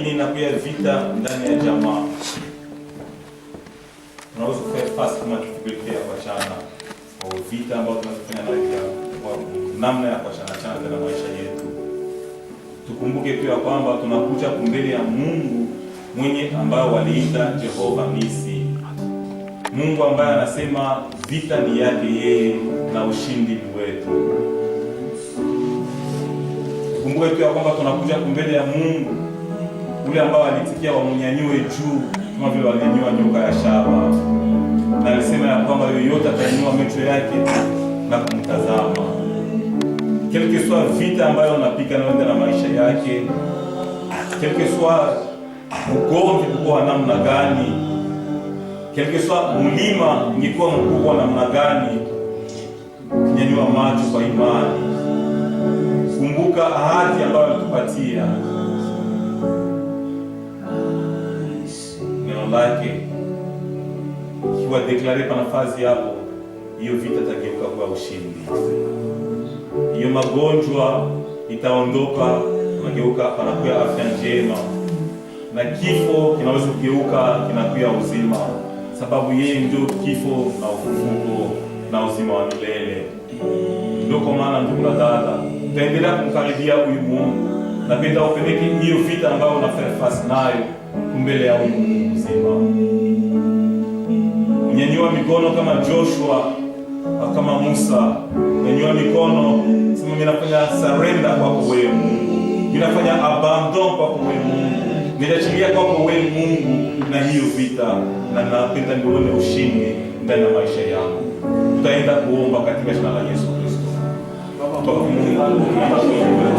lakini inakuwa vita ndani ya jamaa. Tunaweza kufanya fast kama difficulty ya kuachana, au vita ambayo tunafanya nayo kwa namna ya kuachana na maisha yetu. Tukumbuke pia kwamba tunakuja mbele ya Mungu mwenye ambao waliita Jehova Nisi. Mungu ambaye anasema vita ni yake yeye na ushindi ni wetu. Tukumbuke pia kwamba tunakuja mbele ya Mungu ule ambao alitikia wamnyanyue juu kama vile walinyanyua nyoka ya shaba. Na alisema ya kwamba yoyote atainua macho yake na kumtazama. Quelque soit vita ambayo anapika na maisha yake, quelque soit ugomvi kwa namna gani, quelque soit mlima ungekuwa mkubwa namna gani, kinyanyua macho kwa imani. Kumbuka ahadi ambayo alitupatia. Neno lake kiwa deklare pa nafasi hapo, hiyo vita itageuka kwa ushindi. Hiyo magonjwa itaondoka, nageuka panakuwa afya njema. Na kifo kinaweza kugeuka kinakuwa uzima, sababu yeye ndio kifo na ufufuko na uzima wa milele. Ndio kwa maana ndugu na dada, tutaendelea kumkaribia huyu Mungu na penda upeleke hiyo vita ambayo unafanya fasi nayo mbele ya huyu Mungu mzima. Nyanyua mikono kama Joshua, kama Musa. Nyanyua mikono, sema mimi nafanya surrender kwako wewe Mungu. Mimi nafanya abandon kwako wewe Mungu. Ninachilia kwako wewe Mungu na hiyo vita, na napenda nione ushindi ndani ya maisha yangu. Tutaenda kuomba katika jina la Yesu Kristo. Baba Mungu,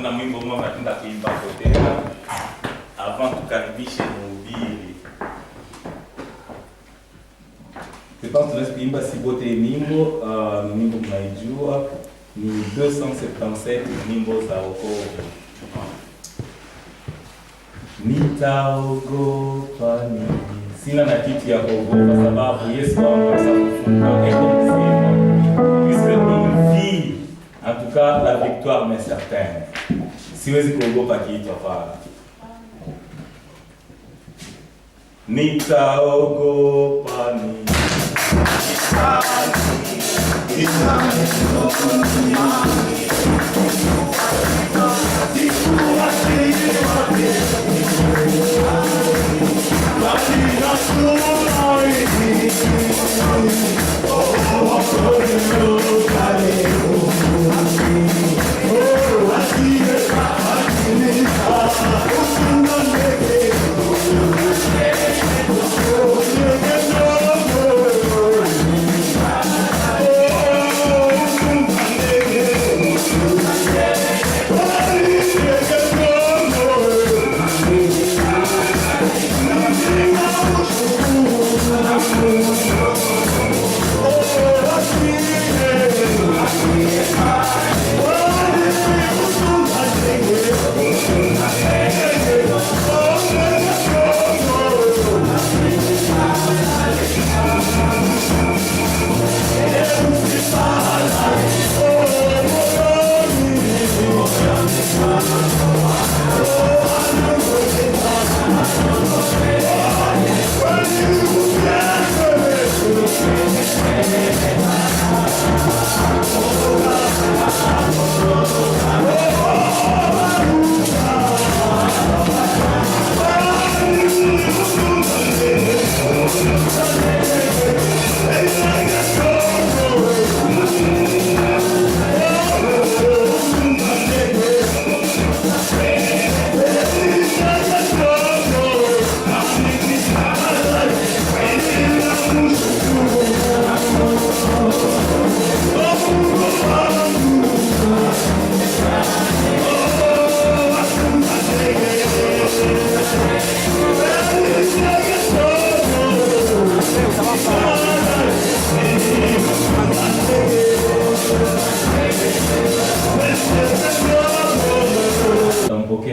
na mwimbo mmoja natenda kuimba tena avant tukaribishe mhubiri. Kwa tunaweza kuimba si bote nyimbo, nyimbo mnaijua ni 277 nyimbo za wokovu. Nitaogopa nini? Sina na kitu ya kuogopa sababu Yesu ameweza kufunga eko mzima. Puisque une vie, en tout cas la victoire m'est certaine. Siwezi kuogopa kitu hapana. Nitaogopa nini?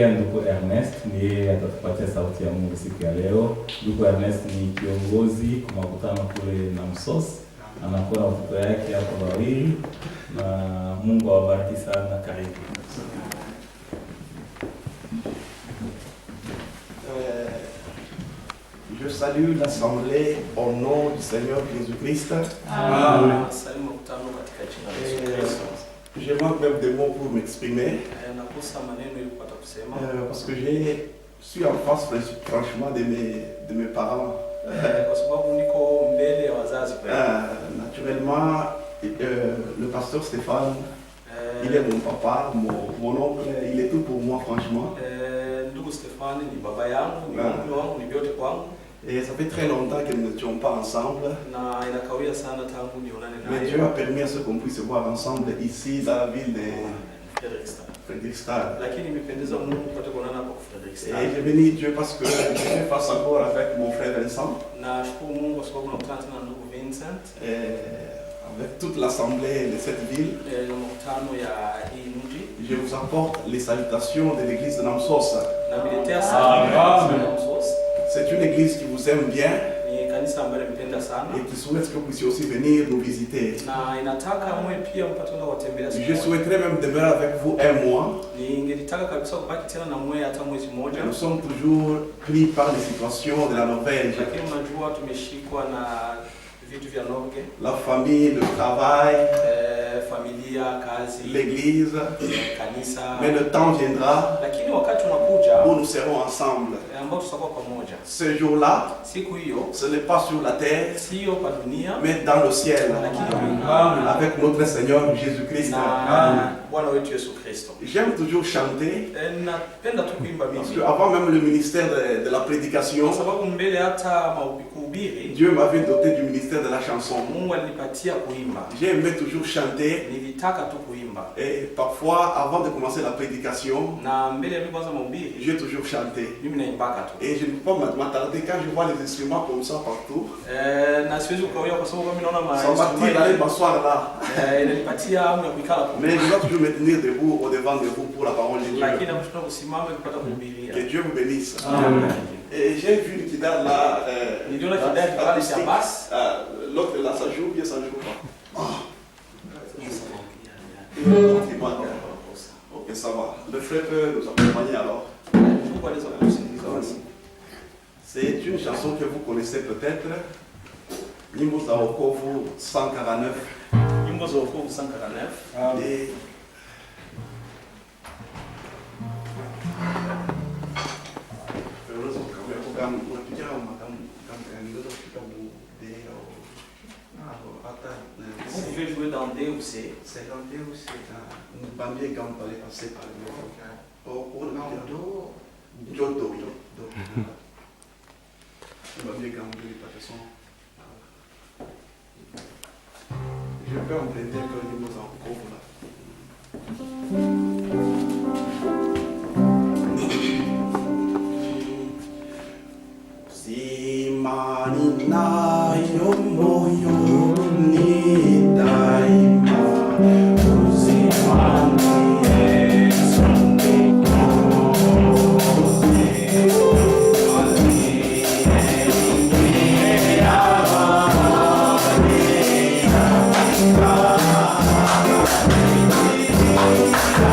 Ndugu Ernest ndiye atatupatia sauti ya Mungu siku ya leo. Ndugu Ernest ni kiongozi kwa makutano kule na Msos, anakuwa na watoto yake hapo wawili, na Mungu awabariki sana. Karibu. Je salue l'Assemblée au nom du Seigneur Jésus-Christ. Amen. Je manque même des mots pour m'exprimer. Parce que je suis en face franchement de mes parents. Naturellement, le pasteur Stéphane, il est mon papa, mon oncle, il est tout pour moi franchement. Et ça fait très longtemps que nous n'étions pas ensemble. Mais Dieu a permis à ce qu'on puisse se voir ensemble ici dans la ville de Fredrikstad. Et je bénis Dieu parce que je fais face encore avec mon frère Vincent. Et avec toute l'assemblée de cette ville. Je vous apporte les salutations de l'église de Namsos. C'est une église qui vous aime bien et qui souhaite que vous puissiez aussi venir nous visiter. Je souhaiterais même demeurer avec vous un mois. Nous sommes toujours pris par les situations de la Norvège. La famille, le travail, l'église. Mais le temps viendra où nous serons ensemble. Ce jour-là, ce n'est pas sur la terre, mais dans le ciel, avec notre Seigneur Jésus-Christ. J'aime toujours chanter, parce qu'avant même le ministère de la prédication, Dieu m'avait doté du ministère de la chanson. J'aimais toujours chanter. Et parfois, avant de commencer la prédication, j'ai toujours chanté. Et je ne peux pas m'attarder quand je vois les instruments comme ça partout. Ça m'attire d'aller m'asseoir là. Mais je dois toujours me tenir debout au-devant de vous pour la parole de Dieu. Que Dieu vous bénisse. Amen. Et j'ai vu une guitare là. L'autre là, ça joue bien, ça joue pas. Ok, ça va. Le frère peut nous accompagner alors. C'est une chanson que vous connaissez peut-être. Nyimbo za wokovu 149. Nyimbo za wokovu 149. Et vous pouvez jouer dans D ou C. C'est dans D ou C. Nous pas bien quand on va passer par le Do. Do. On va bien quand on de toute façon. Je peux emprunter que les mots en cours là. Simanina yomoyo ni daima. Yeah.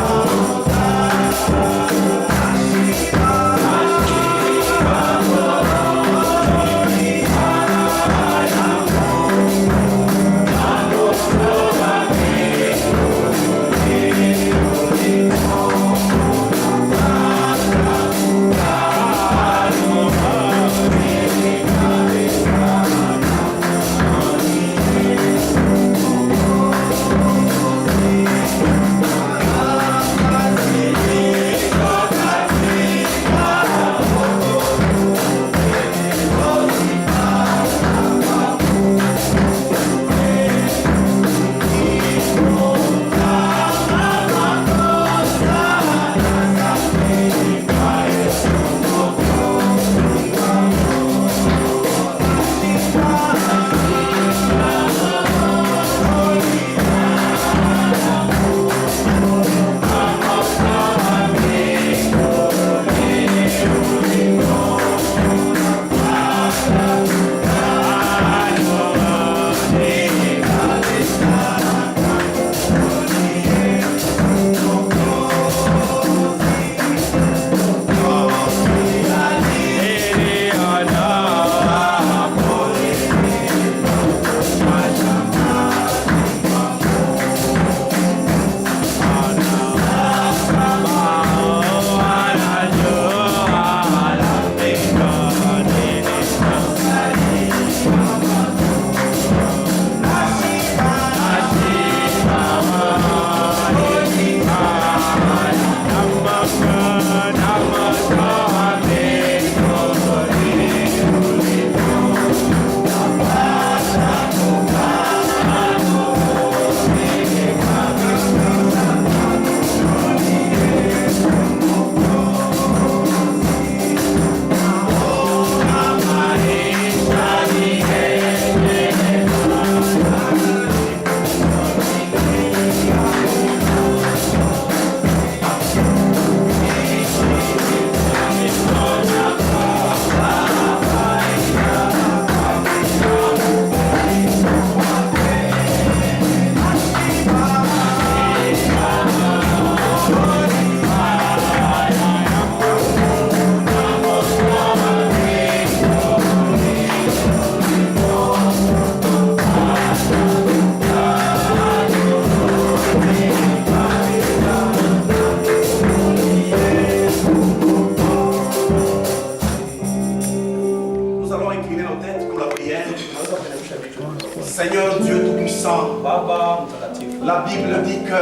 La Bible dit que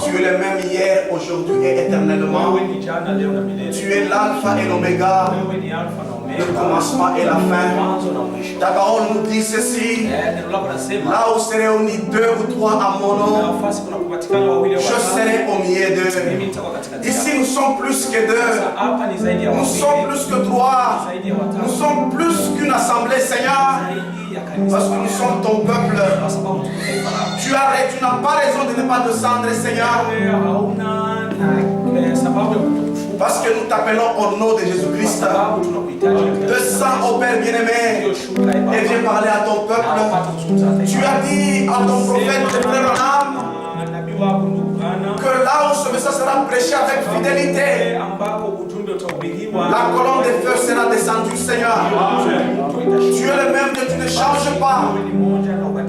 tu es le même hier, aujourd'hui et éternellement. Tu es l'alpha et l'oméga, le commencement et la fin. Ta parole nous dit ceci: là où se réunit 2 ou 3 à mon nom, je serai au milieu d'eux. Ici nous sommes plus que 2. Nous sommes plus que 3. Nous sommes plus qu'une assemblée, Seigneur. Parce que nous sommes ton peuple. Tu n'as pas raison de ne pas descendre, Seigneur. Parce que nous t'appelons au nom de Jésus-Christ. Descends au Père bien-aimé et viens parler à ton peuple. Tu as dit à ton prophète, le frère Abraham, que là où ce message sera prêché avec fidélité, la colonne de feu sera descendue, Seigneur. Tu es le même Dieu, tu ne changes pas.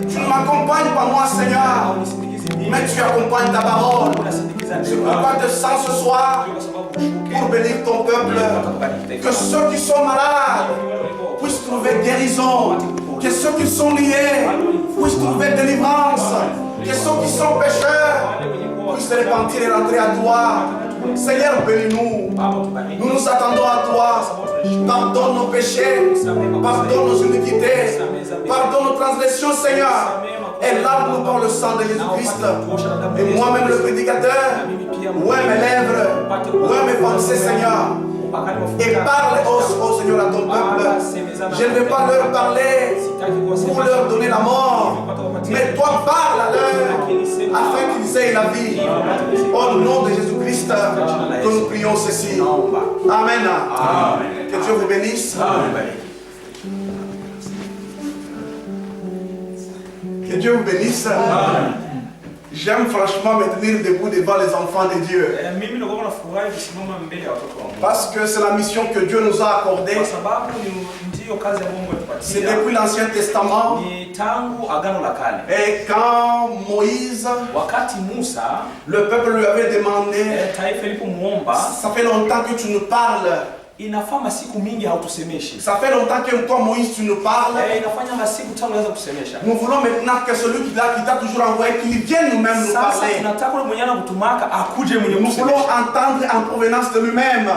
Tu ne m'accompagnes pas moi, Seigneur, mais tu accompagnes ta parole. C'est pourquoi je descends ce soir pour bénir ton peuple. Que ceux qui sont malades puissent trouver guérison. Que ceux qui sont liés puissent trouver délivrance. Que ceux qui sont pécheurs puissent se repentir et rentrer à toi. Seigneur, bénis-nous. Nous nous attendons à toi. Pardonne nos péchés. Pardonne nos iniquités. Pardonne nos transgressions, Seigneur. Et lave-nous par le sang de Jésus-Christ. Et moi-même, le prédicateur, où est mes lèvres, où est mes pensées, Seigneur. Et parle, oh Seigneur, à ton peuple. Je ne vais pas leur parler pour leur donner la mort, mais toi parle à l'heure afin qu'ils aient la vie. Au nom de Jésus-Christ que nous prions ceci. Amen. Que Dieu vous bénisse. Que Dieu vous bénisse. J'aime franchement me tenir debout devant les enfants de Dieu. Parce que c'est la mission que Dieu nous a accordée. C'est depuis l'Ancien Testament. Et quand Moïse, le peuple lui avait demandé, ça fait longtemps que tu nous parles. Ça fait longtemps que toi, Moïse, tu nous parles. Nous voulons maintenant que celui qui t'a toujours envoyé, qu'il vienne nous-mêmes nous parler. Nous voulons entendre en provenance de lui-même.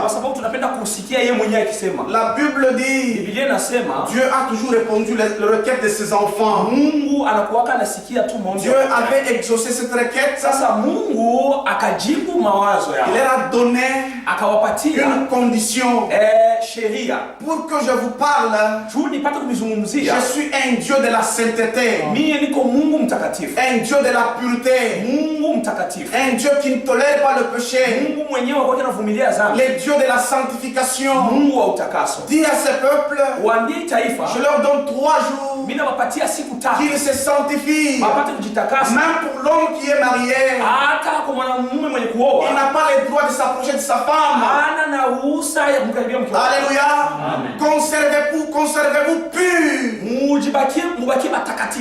La Bible dit, Dieu a toujours répondu les requêtes de ses enfants. Dieu avait exaucé cette requête. Il leur a donné une condition. Pour que je vous parle, je suis un Dieu de la sainteté, un Dieu de la pureté, un Dieu qui ne tolère pas le péché, le Dieu de la sanctification. Dis à ce peuple, je leur donne 3 jours qu'ils se sanctifient. Même pour l'homme qui est marié, il n'a pas le droit de s'approcher de sa femme. Alléluia. Conservez-vous purs.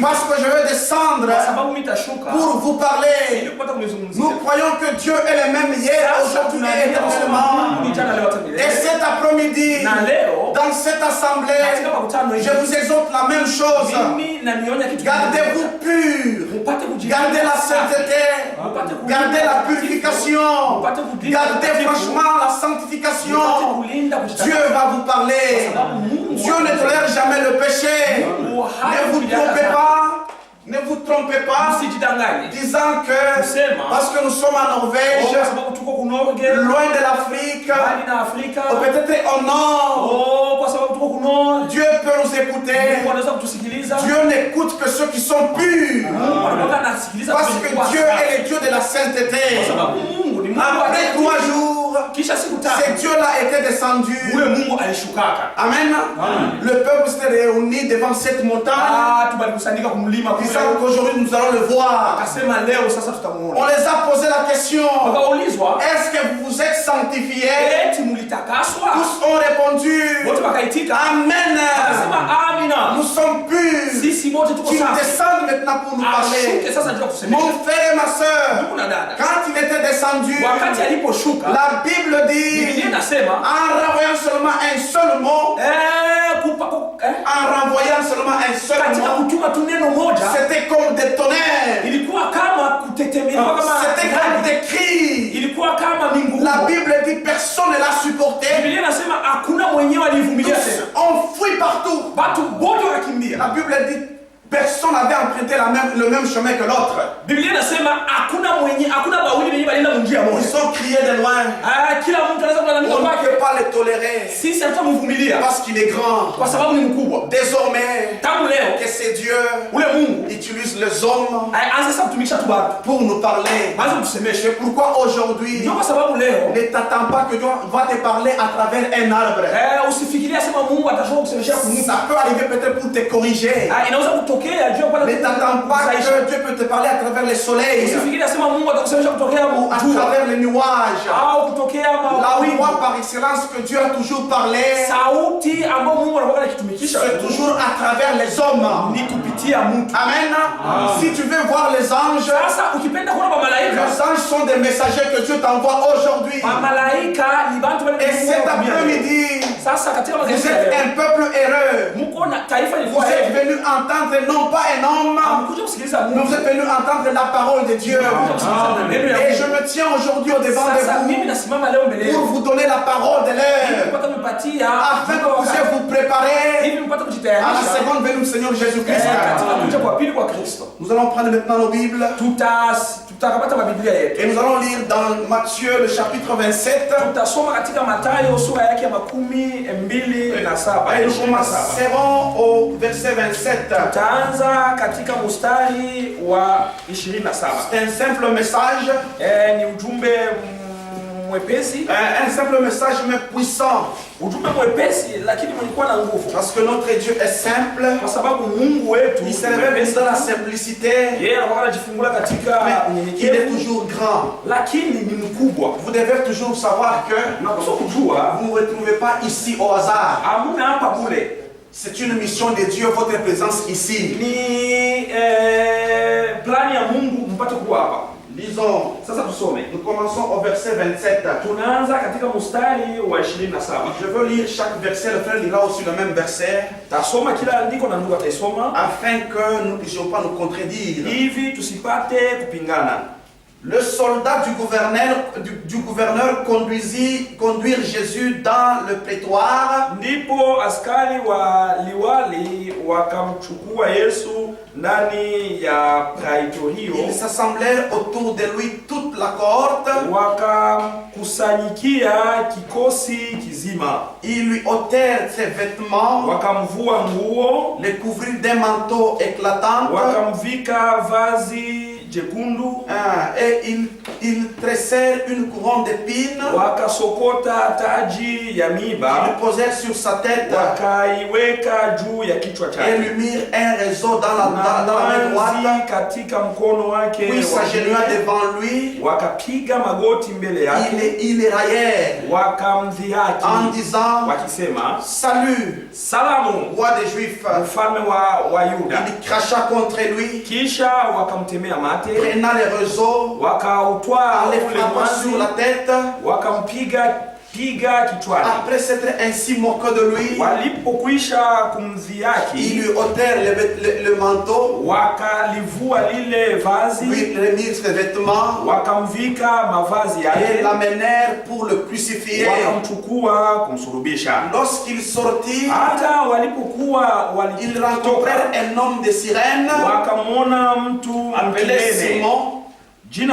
Parce que je vais descendre pour vous parler. Nous croyons que Dieu est le même hier, aujourd'hui et éternellement. Et cet après-midi, dans cette assemblée, je vous exhorte la même chose. Gardez-vous purs. Gardez la sainteté. Gardez la purification. Gardez franchement la sanctification. Dieu va vous parler. Dieu ne tolère jamais le péché. Ne vous trompez pas. Ne vous trompez pas, disant que parce que nous sommes en Norvège, loin de l'Afrique, ou peut-être au nord, Dieu peut nous écouter. Dieu n'écoute que ceux qui sont purs. Parce que Dieu est le Dieu de la sainteté. Après 3 jours, ce Dieu-là était descendu. Amen. Le peuple s'est réuni devant cette montagne. Disant qu'aujourd'hui nous allons le voir. On les a posé la question: est-ce que vous vous êtes sanctifiés? Tous ont répondu Amen. Nous sommes purs. Qu'ils descendent maintenant pour nous parler. Mon frère et ma soeur, quand il était descendu, la La Bible dit, en renvoyant seulement un seul mot, c'était comme des tonnerres, c'était comme des cris. La Bible dit personne ne l'a supporté. On fuit partout. La Bible dit personne n'avait emprunté le même chemin que l'autre. Ils ont crié de loin. On ne peut pas le tolérer. Parce qu'il est grand. Désormais, que c'est Dieu utilise les hommes pour nous parler. C'est pourquoi aujourd'hui, ne t'attends pas que Dieu va te parler à travers un arbre. Ça peut arriver peut-être pour te corriger. Ne t'attends pas que Dieu peut te parler à travers le soleil, ou à travers les nuages. La voix par excellence que Dieu a toujours parlé, c'est toujours à travers les hommes. Amen. Si tu veux voir les anges, les anges sont des messagers que Dieu t'envoie aujourd'hui. Et cet après-midi, vous êtes un peuple heureux. Vous êtes venus entendre non pas un homme, mais vous êtes venus entendre la parole de Dieu. Et je me tiens aujourd'hui au devant de vous pour vous donner la parole de l'heure, afin que vous puissiez vous préparer à la seconde venue du Seigneur Jésus-Christ. Nous allons prendre maintenant nos Bibles et nous allons lire dans Matthieu le chapitre 27. Et nous commencerons au verset 27. C'est un simple message. Un simple message mais puissant. Parce que notre Dieu est simple. Il se révèle dans la simplicité. Mais il est toujours grand. Vous devez toujours savoir que vous ne vous retrouvez pas ici au hasard. C'est une mission de Dieu, votre présence ici. Lisons. Nous commençons au verset 27. Je veux lire chaque verset, le frère lira aussi le même verset, afin que nous ne puissions pas nous contredire. Le soldat du gouverneur conduire Jésus dans le prétoire. Ils s'assemblèrent autour de lui toute la cohorte. Ils lui ôtèrent ses vêtements, les couvrirent d'un manteau éclatant. Et ils tressèrent une couronne d'épines. Ils le posèrent sur sa tête et lui mirent un réseau dans la main droite. Puis s'agenouilla devant lui. Ils les raillèrent en disant: Salut, roi des Juifs. Il cracha contre lui, prenant les réseaux, en les frappant sur la tête. Après s'être ainsi moqué de lui, ils lui ôtèrent le manteau, lui remirent ses vêtements et l'amenèrent pour le crucifier. Lorsqu'il sortit, ils rencontrèrent un homme de Cyrène appelé Simon. Il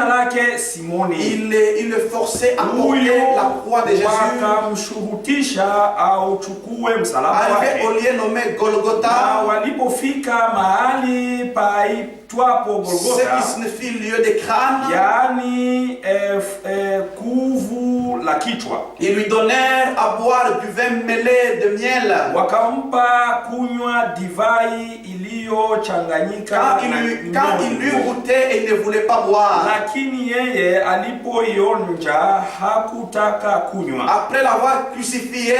le forçait à porter la croix de Jésus. Arrivé au lieu nommé Golgotha, ce qui signifie lieu de crâne, ils lui donnèrent à boire du vin mêlé de miel. Quand il lui goûtait, il ne voulait pas boire. Après l'avoir crucifié,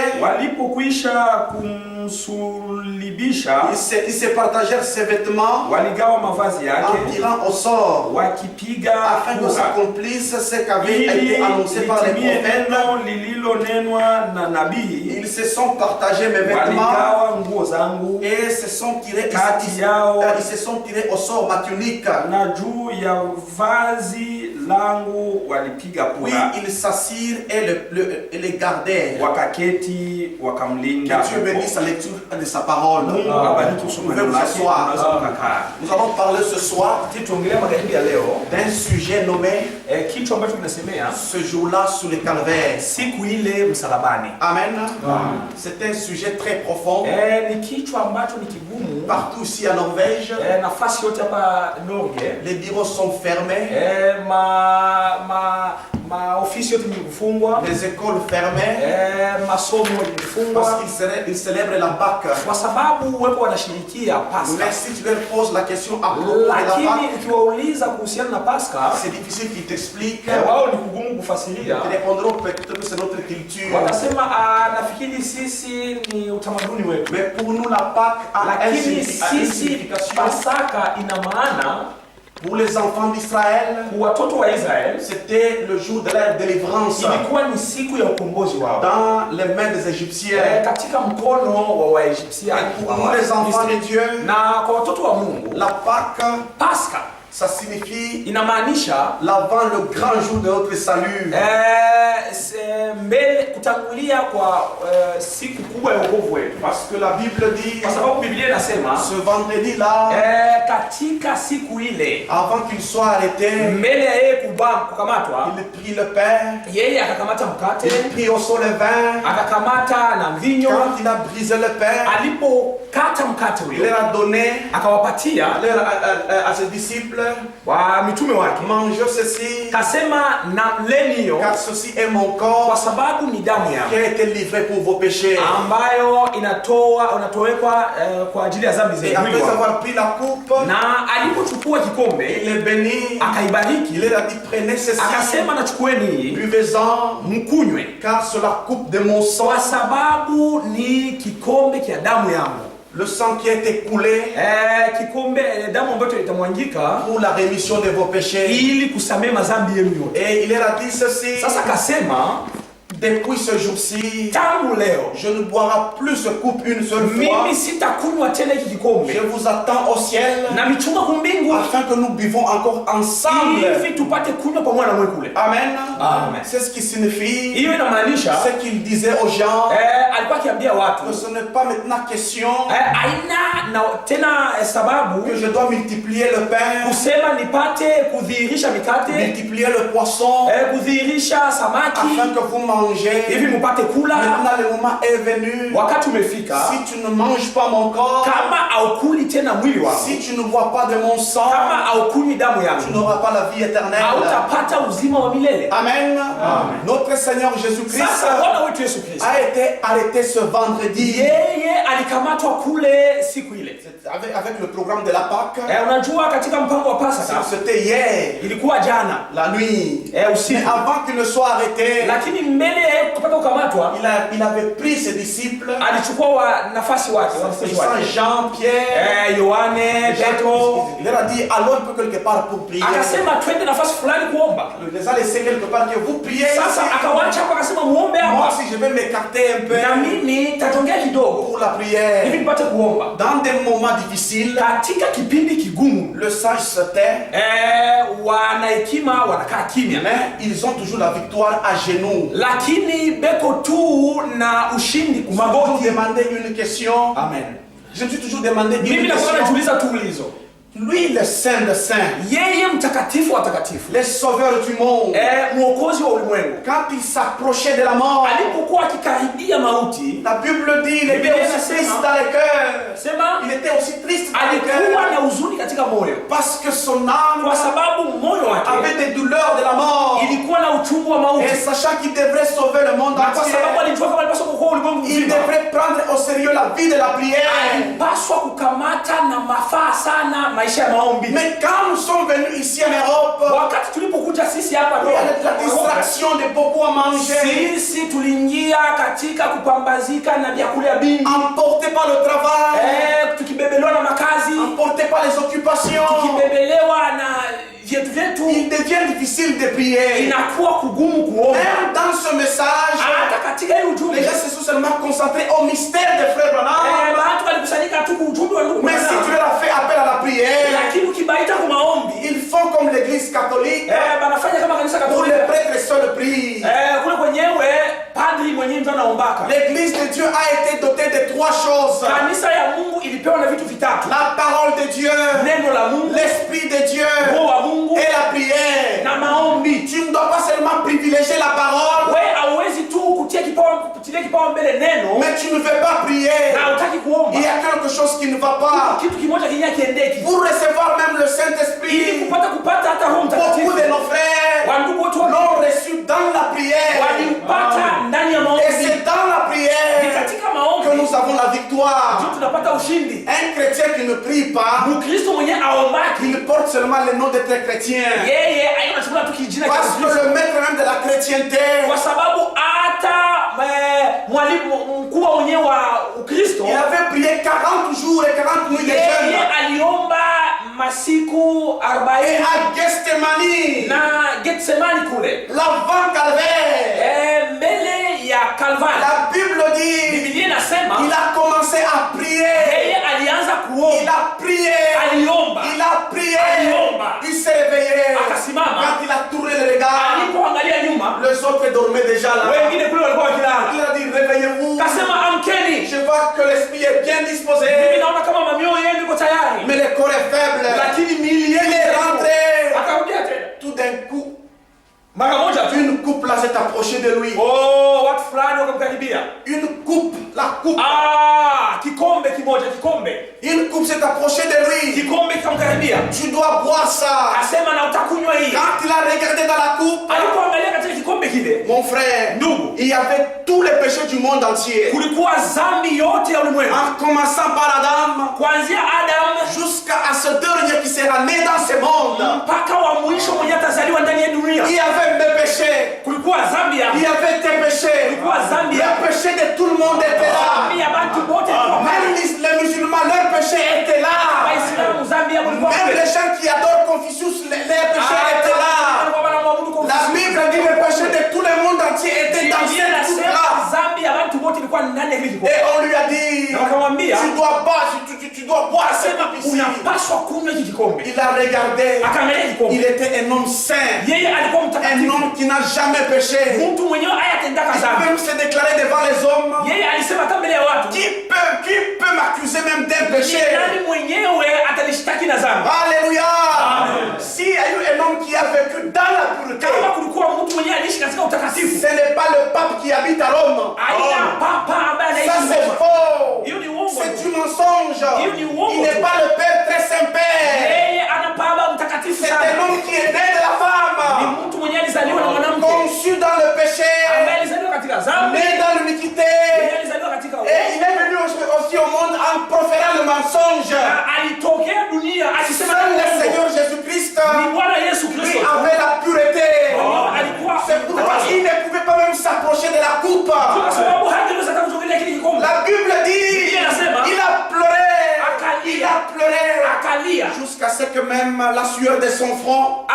kulibisha, ils se partagèrent ses vêtements waligawa mavazi yake en tirant au sort wakipiga afin que s'accomplisse ce qu'avait été annoncé par les prophètes. neno lililonenwa na nabii. Ils se sont partagés mes vêtements Waligawa nguo zangu et se sont tirés kati yao, ils se sont tirés au sort ma tunique. na juu ya vazi langu walipiga Oui, kura. ils s'assirent et les gardèrent. Wakaketi wakamlinda. Que Dieu bénisse la lecture de sa parole. Mungu abariki kusoma neno lake. Tunaweza kukaa. Nous allons parler ce soir Tuongelea magharibi ya leo d'un sujet nommé kitu ambacho tunasemea ce jour-là sous le calvaire. siku ile msalabani. Amen. C'est un sujet très profond. Ni kitu ambacho ni kigumu. Partout ici à Norvège, Nafasi yote hapa Norge, les bureaux sont fermés, ofisi yote imefungwa, les écoles fermées, masomo parce imefungwa qu'ils célèbrent la Pâque. kwa sababu wepo wanashirikia Pasaka. Mais si tu leur poses la question à propos de la Lakini Pâque, ukiwauliza kuhusiana na Pasaka, c'est difficile qu'ils t'expliquent. wao ni kugumu kufasiria. Ils répondront peut-être que c'est notre culture. Watasema nafikiri sisi ni utamaduni wetu. Mais pour nous, la Pâque a Lakini une sisi signification. Pasaka ina maana Pour les enfants d'Israël, watoto wa Israeli, c'était le jour de la délivrance ilikuwa ni siku ya ukombozi wao dans les mains des Égyptiens. katika mkono wa Waegyptia. Et pour nous, les enfants de Dieu, Na kwa watoto wa Mungu, la Pâque, Pasaka ça signifie inamaanisha l'avant le grand jour de notre salut. mbele kutangulia kwa siku kubwa ya wokovu wetu, Parce que la Bible dit, kwa sababu Biblia inasema ce vendredi-là, katika siku ile, avant qu'il soit arrêté, mbele ya yeye kukamatwa, il prit le pain, yeye akakamata mkate, il prit aussi le vin. akakamata na mvinyo. Quand il a brisé le pain, Alipokata mkate il ule, leur a donné akawapatia à ses disciples, wa mitume wake, mangez ceci, kasema na mleni hiyo, car ceci est mon kwa corps sababu ni damu qui yangu a été livré pour vos péchés. ambayo unatowekwa kwa ajili ya dhambi Et zetu. après avoir pris la coupe, Na alipochukua kikombe il les bénit, akaibariki, il leur a dit, prenez ceci, akasema na chukueni hii buvez-en, mkunywe, car c'est la coupe de mon sang, kwa sababu ni kikombe kia damu yangu. le sang qui a été coulé Kikombe damu ambayo itamwangika pour la rémission de vos péchés. ili kusamehe madhambi yenu yote. Et il leur a dit ceci, Sasa akasema, depuis ce jour-ci, tangu leo je ne boirai plus ce coupe une seule fois. mimi sitakunywa tena hiki kikombe, Je vous attends au ciel na michunga kumbingu, afin que nous buvons encore ensemble. hivi tupate kunywa pamoja na mwe kule. Amen. Amen. C'est ce qui signifie Hiyo inamaanisha ce qu'il disait aux gens, alikuwa akiambia que watu ce n'est pas maintenant question aina na tena sababu que je dois multiplier le pain, kusema nipate kudhihirisha mikate, multiplier le poisson, kudhihirisha samaki afin que vous mangez. hivi mupate kula. Maintenant le moment est venu. Wakati umefika, Si tu ne manges pas mon corps, kama haukuli tena mwili wangu, si tu ne bois pas de mon sang, kama haukunywi damu tu yangu, n'auras pas la vie éternelle. hautapata uzima wa milele. Amen. Notre Seigneur Jésus-Christ Sasa Bwana wetu Yesu Kristo a été arrêté ce vendredi yeye alikamatwa kule siku ile. avec le programme de la Pâque. Unajua katika mpango wa Pasaka C'était hier, ilikuwa jana la nuit. usiku, Mais avant qu'il ne soit arrêté, lakini mbele ya kupata kukamatwa il avait pris ses disciples, alichukua nafasi wake, wanafunzi Saint wake, Jean, Pierre, Yohane, Petro, il leur a dit allons un peu quelque part pour prier. akasema twende nafasi fulani kuomba. Il les a laissés quelque part que vous priez. Sasa akawacha hapo, akasema muombe Moi hapa, aussi je vais m'écarter un peu na mimi tatongea kidogo pour la prière. hivi nipate kuomba. Dans des moments difficiles, Katika kipindi kigumu, le sage se tait, wanahekima wanakaa kimya, mais ils ont toujours la victoire à genoux. lakini beko tu na ushindi Je me suis kumagoti. demandé une question. Amen. Je me suis toujours demandé une Mimi nakuwa question. najiuliza tu ulizo, Lui, le Saint de Saints, yeye mtakatifu wa takatifu, le Sauveur du monde, mwokozi wa ulimwengu, quand il s'approchait de la mort, alipokuwa akikaribia mauti, la Bible dit il était Biblia aussi inasema- triste dans le cœur. sema Il était aussi triste dans le alikuwa cœur na huzuni katika moyo, parce que son âme kwa sababu moyo wake avait des douleurs de la mort. ilikuwa na uchungu wa mauti, Et sachant qu'il devrait sauver le monde na kwa entier, sababu alijua kama alipaswa kuokoa ulimwengu il mzima, devrait prendre au sérieux la vie de la prière. alipaswa kukamata na mafaa sana maisha ya maombi. Mais quand nous sommes venus ici en Europe, Wakati tulipokuja tulikuja sisi hapa Il y a la distraction de beaucoup à manger. Sisi tuliingia katika kupambazika na vyakula vingi. Emporté par le travail. Tukibebelewa na makazi. Emporté par les occupations. Tukibebelewa na vyetu vyetu. Il devient difficile de prier. Inakuwa kugumu kuomba. Même dans ce message, hata katika hii ujumbe, les gens se sont seulement concentrés au mystère des frères Branham. Watu walikusanyika tu ujumbe wa ndugu. Mais si tu leur as fait appel à la prière, lakini ukibaita kwa maombi, ils font comme l'église catholique. Banafanya kama kanisa Pour Katoliki. les prêtres seuls prient. Kule kwenyewe padri mwenyewe ndo anaombaka. L'église de Dieu a été dotée de 3 choses. Kanisa ya Mungu ilipewa na vitu vitatu. La parole de Dieu, neno la Mungu, l'esprit de Dieu roho wa Mungu et la prière. Na maombi. Tu ne dois pas seulement privilégier la parole. Wewe hauwezi tu kutia kipao mbele neno. Mais tu ne veux pas prier. Na hutaki kuomba. Il y a quelque chose qui ne va pas. Kitu kimoja kiendeki. Pour recevoir même le Saint-Esprit. Ili kupata hata Roho Mtakatifu. Beaucoup de nos frères l'ont reçu dans la prière. Walipata ndani ya maombi. Et c'est dans la prière que nous avons la victoire. Tunapata ushindi. Un chrétien qui ne prie pas, Mkristo mwenye aombaki, il porte seulement le nom d'être chrétien. Yeye anachukua tu kijina cha Parce que le maître même de la chrétienté, kwa sababu hata mwalimu mkuu mwenyewe wa Ukristo, il avait prié 40 jours et 40 nuits de jeûne. Yeye aliomba masiku 40 à Gethsemane, na Gethsemane kule l'avant Calvaire, mbele ya Calvaire. La Bible dit, Biblia inasema il a commencé à prier. Yeye alianza kuomba. Il a prié. Aliomba. Il a prié. Aliomba. Il s'est réveillé. Akasimama. Quand il a tourné le regard, alipoangalia nyuma, les autres dormaient déjà là. Wengine kule walikuwa wakilala. Il a dit réveillez-vous. Kasema amkeni. Je vois que l'esprit est bien disposé. Mimi naona kama mamioyo yenu iko tayari. Mais le corps est faible. Lakini miili yenu est rentré. Akarudia tena. Tout d'un coup, mara moja une coupe là s'est approchée de lui. Watu fulani wakamkaribia. Une coupe, la coupe. Kikombe kimoja, kikombe. Une coupe s'est approchée de lui. Kikombe kikamkaribia. Tu dois boire ça. Asema na utakunywa hii. Quand il a regardé dans la coupe, alipoangalia katika kikombe kile, mon frère, ndugu, il y avait tous les péchés du monde entier. Kulikuwa dhambi yote ya ulimwengu. En commençant par Adam, kuanzia Adam jusqu'à ce dernier qui sera né dans ce monde. Mpaka wa mwisho mwenye atazaliwa ndani ya dunia. Il y avait mes péchés. Kulikuwa dhambi ya. Il y avait tes péchés. Kulikuwa dhambi ya. Le péché de tout le monde était là. Dhambi ya watu wote. Même les musulmans, leur péché était là. Waislamu dhambi ya kulikuwa. Même les gens qui adorent Confucius, leurs péchés étaient là. La Bible dit le péché de tout le monde entier était dans cette coupe-là. Dhambi ya watu wote ilikuwa ndani ya hili. Et on lui a dit, tu dois boire cette coupe ici. Unapaswa kunywa hiki kikombe. Il a regardé. Akaangalia kikombe. Il était un homme saint. Yeye alikuwa mtakatifu. Un homme qui n'a jamais péché. Mtu mwenyewe hayatendaka dhambi. Il peut même se déclarer devant les hommes. Yeye alisema hata mbele ya watu. Qui peut m'accuser même d'un péché? Nani mwenyewe atanishtaki na dhambi? Alléluia. S'il y a eu un homme qui a vécu dans la pureté, kama kulikuwa mtu mwenyewe aliishi katika utakatifu, ce n'est pas le pape qui habite à Rome. Aina papa ambaye anaishi Rome. Ça c'est faux. Hiyo ni uongo. C'est du mensonge. Hiyo ni uongo. Il n'est pas le Père très Saint-Père. Yeye ana baba mtakatifu sana. C'est un homme qui est né de la femme. Ni mtu mwenyewe alizaliwa na mwanamke. Conçu dans le péché. Ambaye alizaliwa katika dhambi. Né dans l'iniquité. Alizaliwa katika uovu. Et il est venu aussi au monde en proférant le mensonge. Alitokea dunia akisema le Seigneur Jésus-Christ. Ni Bwana Yesu Kristo. Lui avait la pureté. Alikuwa. C'est pourquoi il ne pouvait pas même s'approcher de la coupe. Kwa sababu hangeweza hata kusogelea kile kikombe. La Bible dit, il a pleuré. Il a pleuré. Akalia. Jusqu'à ce que même la sueur de son front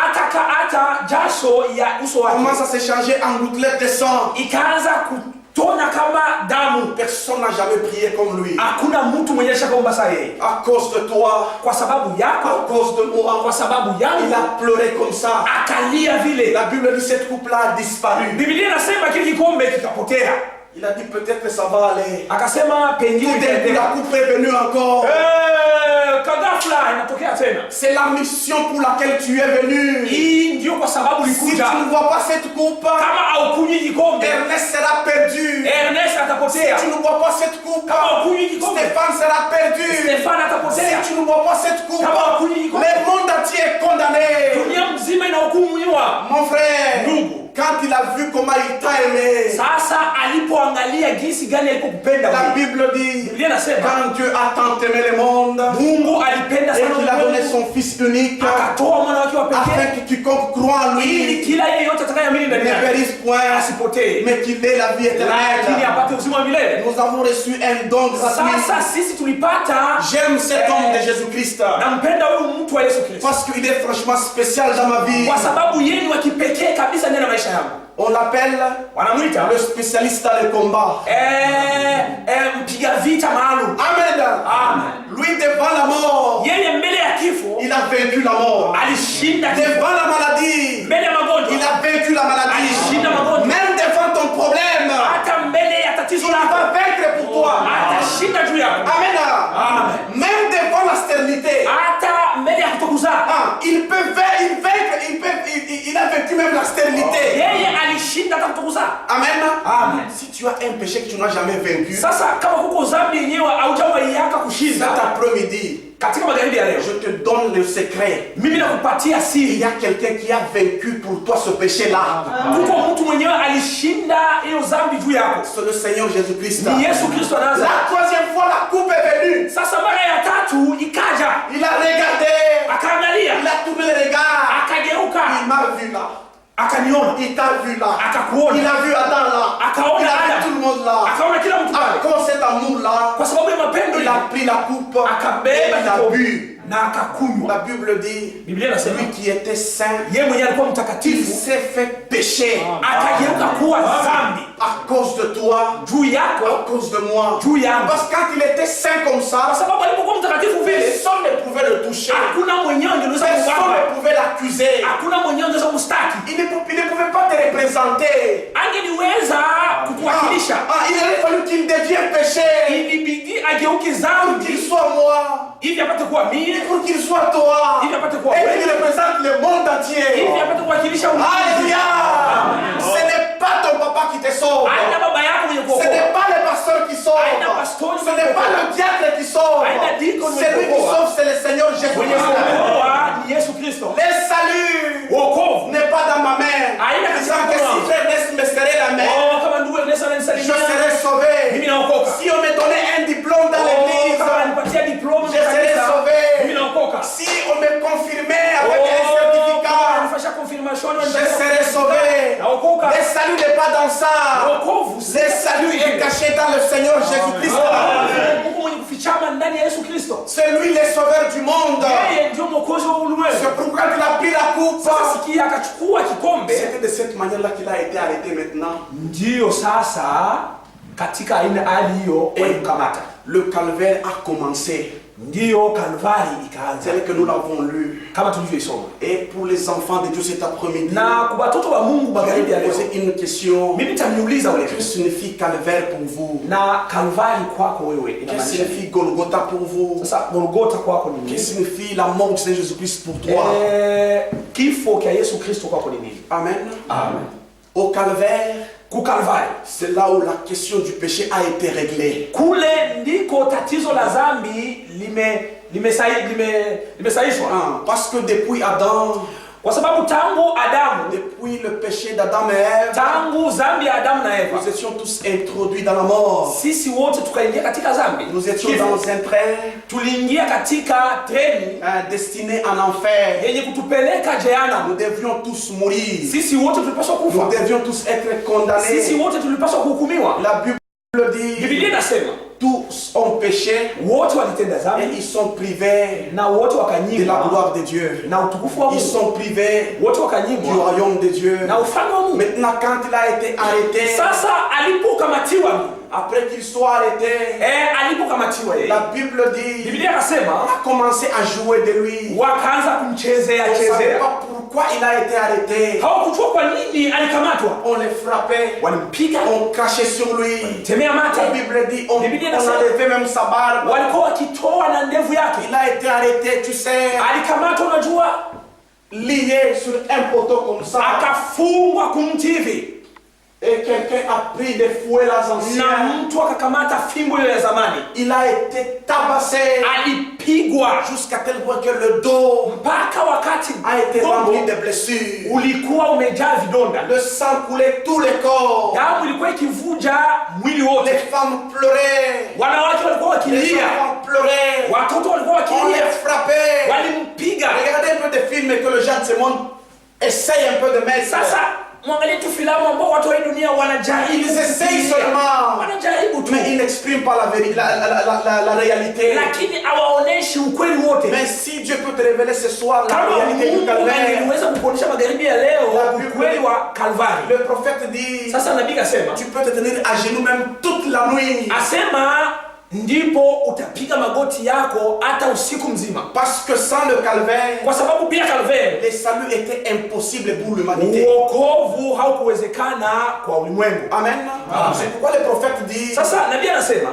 jasho ya uso wake commence à se changer en gouttelettes de sang. Ikaanza kutona kama damu. Personne n'a jamais prié comme lui. Hakuna mtu mwenye shakaomba saa yeye. À cause de toi. Kwa sababu yako. À cause de moi. Kwa sababu yangu. Il a pleuré comme ça. Akalia vile. La Bible dit cette coupe-là a disparu. Biblia inasema kile kikombe kikapotea. Il a dit peut-être que ça va aller. Akasema pengine la coupe est venue encore. C'est la mission pour laquelle tu es venu. Si tu ne vois pas cette coupe, Ernest sera perdu. Si tu ne vois pas cette coupe, Stéphane sera perdu. Si tu ne vois pas cette coupe, le monde entier est condamné. Mon frère, quand il a vu comment il t'a aimé, la Bible dit, quand Dieu a tant aimé le monde, et qu'il a donné son Fils unique, afin que quiconque croit en lui ili kila yeyote atakayeamini ndani ne yake périsse point, asipotee, mais qu'il ait la vie lakini éternelle. apate uzima wa milele. Nous avons reçu un don gratuit. Sasa sisi tulipata, J'aime cet homme de Jésus-Christ nampenda huyu mtu wa Yesu Kristo parce qu'il est franchement spécial dans ma vie. kwa sababu yeye ni wa kipekee kabisa ndani ya maisha yangu. On l'appelle Wanamwita le spécialiste dans le combat. mpiga vita maalum. Amen. Amen. Lui, devant la mort, Yeye mbele ya kifo il a vaincu la mort. alishinda kifo. Devant la maladie, Mbele ya magonjwa il a vaincu la maladie. alishinda magonjwa. Même devant ton problème, Hata mbele ya tatizo il lako va vaincre pour toi. atashinda juu yako. Amen. Amen. Même devant la stérilité, Hata mbele ya kutokuzaa il peut vaincre, il a vaincu même la stérilité. yeye alishinda hata kutokuzaa. Amen. Amen. Si tu as un péché que tu n'as jamais vaincu, Sasa kama kuko dhambi yenyewe haujawahi yaka cet kushinda, après-midi, katika magharibi ya leo je te donne le secret. mimi nakupatia Il siri. y a quelqu'un qui a vaincu pour toi ce péché-là. Kuko mtu mwenyewe alishinda hiyo dhambi juu yako, C'est le Seigneur Jésus-Christ. ni Yesu Kristo anaanza. La troisième fois, la coupe est venue. Sasa mara ya tatu ikaja, Il a regardé. akaangalia, Il a tourné le regard. akageuka, Il m'a vu là. akaniona, Il t'a vu là. akakuona, Il a vu Adam là. akaona Il a vu Adam, tout le monde là. akaona kila mtu pale. À cause de cet amour-là, Kwa sababu ya mapendo il a pris la coupe. Et akabeba il a kikombe bu. na akakunywa. La Bible dit, Biblia inasema lui qui était saint, yeye mwenyewe alikuwa il mtakatifu, s'est fait pécher akageuka kuwa dhambi à cause de toi, juu yako, à cause de moi. juu yangu. Parce que quand il était saint comme Kwa ça, sababu alipokuwa mtakatifu vile, personne ne pouvait le toucher. hakuna mwenyewe angeweza Personne kumwamba, ne pouvait l'accuser. hakuna mwenyewe angeweza kumstaki, Il ne pouvait pas te représenter. angeliweza kukuwakilisha. Il aurait fallu qu'il devienne péché. Ilibidi ageuke Pour dhambi qu'il soit moi. ili apate kuwa mimi, Pour qu'il soit toi. ili apate kuwa Et wewe, qu'il représente le monde entier. ili apate kuwakilisha ulimwengu. Alléluia. Ce n'est pas ton papa qui te sauve. Haina baba yako mwenye Ce kuokoa, n'est pas le pasteur qui sauve. haina pastori Ce n'est pas le diacre qui sauve. Haina deacon Celui qui sauve, c'est le Seigneur mwenye Jésus-Christ. kuokoa ni Yesu Kristo. Le salut Wokovu n'est pas dans ma main. Haina katika Disant que mkono si wangu. frère Ness me serrait la main, Kama ndugu Ernest je ananisalimia, serais sauvé. mimi naokoka. Si on me donnait un diplôme dans l'église, Kama anipatia diploma je serais mimi sauvé. naokoka. Si on me confirmait avec un certificat, Anifanya confirmation je serais sauvé. naokoka. Le salut n'est pas dans ça. Wokovu Le salut est caché dans le Seigneur Jésus-Christ. Mungu mwenye kufichama ndani ya Yesu Kristo. C'est lui le sauveur du monde. Yeye ndio mwokozi wa ulimwengu. C'est pourquoi il a pris la coupe. Sasa sikia, akachukua kikombe. C'était de cette manière-là qu'il a été arrêté maintenant. Ndio sasa katika aina hali hiyo walimkamata. Le calvaire a commencé. Ndio Kalvari ikaanza. C'est que nous l'avons lu. Kama tulivyoisoma. Et pour les enfants de Dieu cet après-midi, Na kwa watoto wa Mungu je magharibi ya vais leo, poser une question. mimi nitamniuliza wewe. Que signifie calvaire pour vous? Na Kalvari kwako wewe Que inamaanisha signifie Golgotha pour vous? sasa Golgotha kwako ni Que nini? signifie la mort de Seigneur Jésus-Christ pour toi? Kifo cha Yesu Kristo kwako ni nini? Amen. Amen. Au calvaire, Ku Kalvari. c'est là où la question du péché a été réglée. Kule ndiko tatizo la dhambi limesaishwa. Parce que depuis Adam, Kwa sababu tangu Adamu, depuis le péché d'Adam et Ève, tangu dhambi ya Adamu na Eva, nous étions tous introduits dans la mort. sisi wote tukaingia katika dhambi. Nous étions Kifo. dans un train Tuliingia katika treni destiné en enfer. yenye kutupeleka jehanamu. Nous devions tous mourir. Sisi wote tulipaswa Nous kufa. devions tous être condamnés. Sisi wote tulipaswa kuhukumiwa. La Bible dit, Biblia inasema tous ont péché wote walitenda et dhambi ils sont privés na wote de la wakanyimwa gloire de Dieu. na utukufu wa Ils Mungu. sont privés Wote du wakanyimwa royaume de Dieu. na ufalme wa Mungu. Maintenant, quand il a été arrêté, Sasa alipokamatiwa, après qu'il soit arrêté, alipokamatiwa yeye, la Bible dit, Biblia inasema a commencé à jouer de lui. wakaanza kumchezea On ne savait chezea. pas pourquoi il a été arrêté. Hawakujua kwa nini alikamatwa. On le frappait, Walimpiga, on crachait sur lui. temea La mate, Bible dit, on Biblia inasema enlevait même sa barbe. walikuwa wakitoa na ndevu yake. Il a été arrêté, tu sais, Alikamatwa, unajua, lié sur un poteau comme ça. akafungwa kumti hivi, Et quelqu'un a pris des fouets là na anciens. mtu akakamata fimbo ile ya zamani, Il a été tabassé alipigwa jusqu'à tel point que le dos mpaka wakati a été rempli mgongo de blessures. ulikuwa umejaa vidonda, Le sang coulait tout le corps. damu ilikuwa ikivuja mwili wote. Les femmes pleuraient. Wanawake walikuwa Les wakilia, enfants pleuraient. watoto walikuwa On wakilia, les frappait. walimpiga. Regardez un peu des films que le gens se montrent essayent un peu de mettre. Mwangalie tu filamu ambao watu wa dunia wanajaribu. Ils essayent seulement. Wanajaribu tu. Mais ils n'expriment pas la vérité, la réalité. Lakini hawaoneshi ukweli wote. Mais si Dieu peut te révéler ce soir la réalité du calvaire. Anaweza kukuonyesha magharibi ya leo ukweli wa Kalvari. Le prophète dit. Sasa nabii kasema, tu peux te tenir à genoux même toute la nuit. Asema ndipo utapiga magoti yako hata usiku mzima. Parce que sans le calvaire, kwa sababu bila calvaire, le salut était impossible pour l'humanité. Wokovu haukuwezekana kwa ulimwengu. Amen. C'est pourquoi le prophète dit. Sasa nabii anasema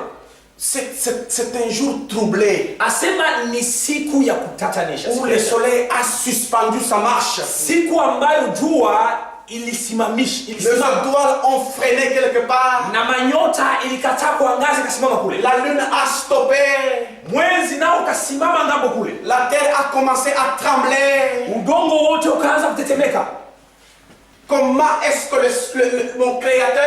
c'est un jour troublé. Asema ni siku ya kutatanisha. Où le soleil a suspendu sa marche. Siku ambayo jua ilisimamisha. Les étoiles ont freiné quelque part. Na manyota ilikataa kuangaza kasimama kule. La lune a stoppé. Mwezi nao kasimama ngambo kule. La terre a commencé à trembler. Udongo wote ukaanza kutetemeka. Comment est-ce que mon créateur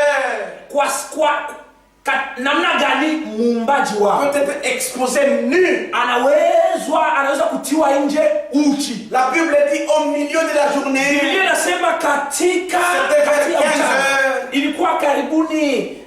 namna gani muumbaji wao peut être exposé nu, anaweza kutiwa nje uchi? La Bible dit au milieu de la journée. Biblia inasema katika ilikuwa karibuni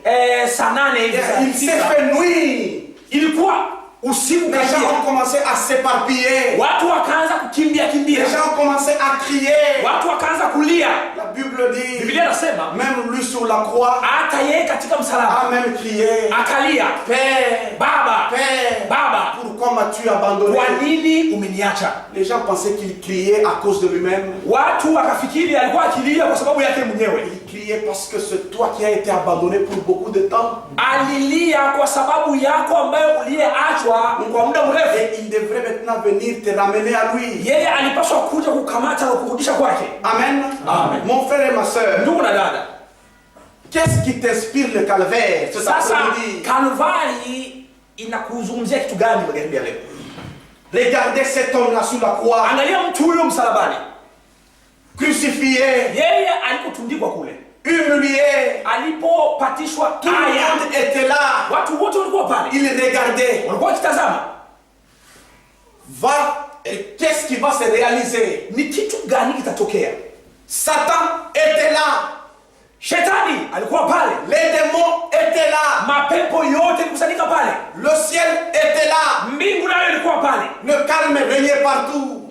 saa 8 hivi. Il s'est fait nuit. Ilikuwa usiku. Les gens ont commencé à s'éparpiller. Watu wakaanza kukimbia kimbia. Les gens ont commencé à crier. Watu wakaanza kulia. La Bible dit. Biblia inasema même lui sur la croix, hata yeye katika msalaba a même crié. Akalia, Père, Baba, Père, Baba, pourquoi m'as-tu abandonné? Kwa nini umeniacha? Les gens pensaient qu'il criait à cause de lui-même. Watu wakafikiri alikuwa akilia kwa sababu yake mwenyewe. Il criait parce que c'est toi qui as été abandonné pour beaucoup de temps. Alilia kwa sababu yako ambayo uliyeachwa kwa muda mrefu. Et il devrait maintenant venir te ramener à lui. Yeye alipaswa kuja kukamata na kurudisha kwake. Amen. Amen. Mon frère et ma sœur, ndugu na dada, qu'est-ce qui t'inspire le calvaire? Sasa Kalvari inakuzungumzia kitu gani magharibi ya leo? Regardez cet homme là sur la croix. Angalia mtu huyo msalabani. Crucifié. Yeye alipotundikwa kule. Humilié. Alipopatishwa tout le monde était là. Watu wote walikuwa pale. Il regardait. Walikuwa kitazama. Qu'est-ce qui va se réaliser? Ni kitu gani kitatokea? Satan était là. Shetani alikuwa pale. Les démons étaient là. Mapepo yote kusanyika pale. Le ciel était là. Mbingu nayo ilikuwa pale. Le calme régnait partout.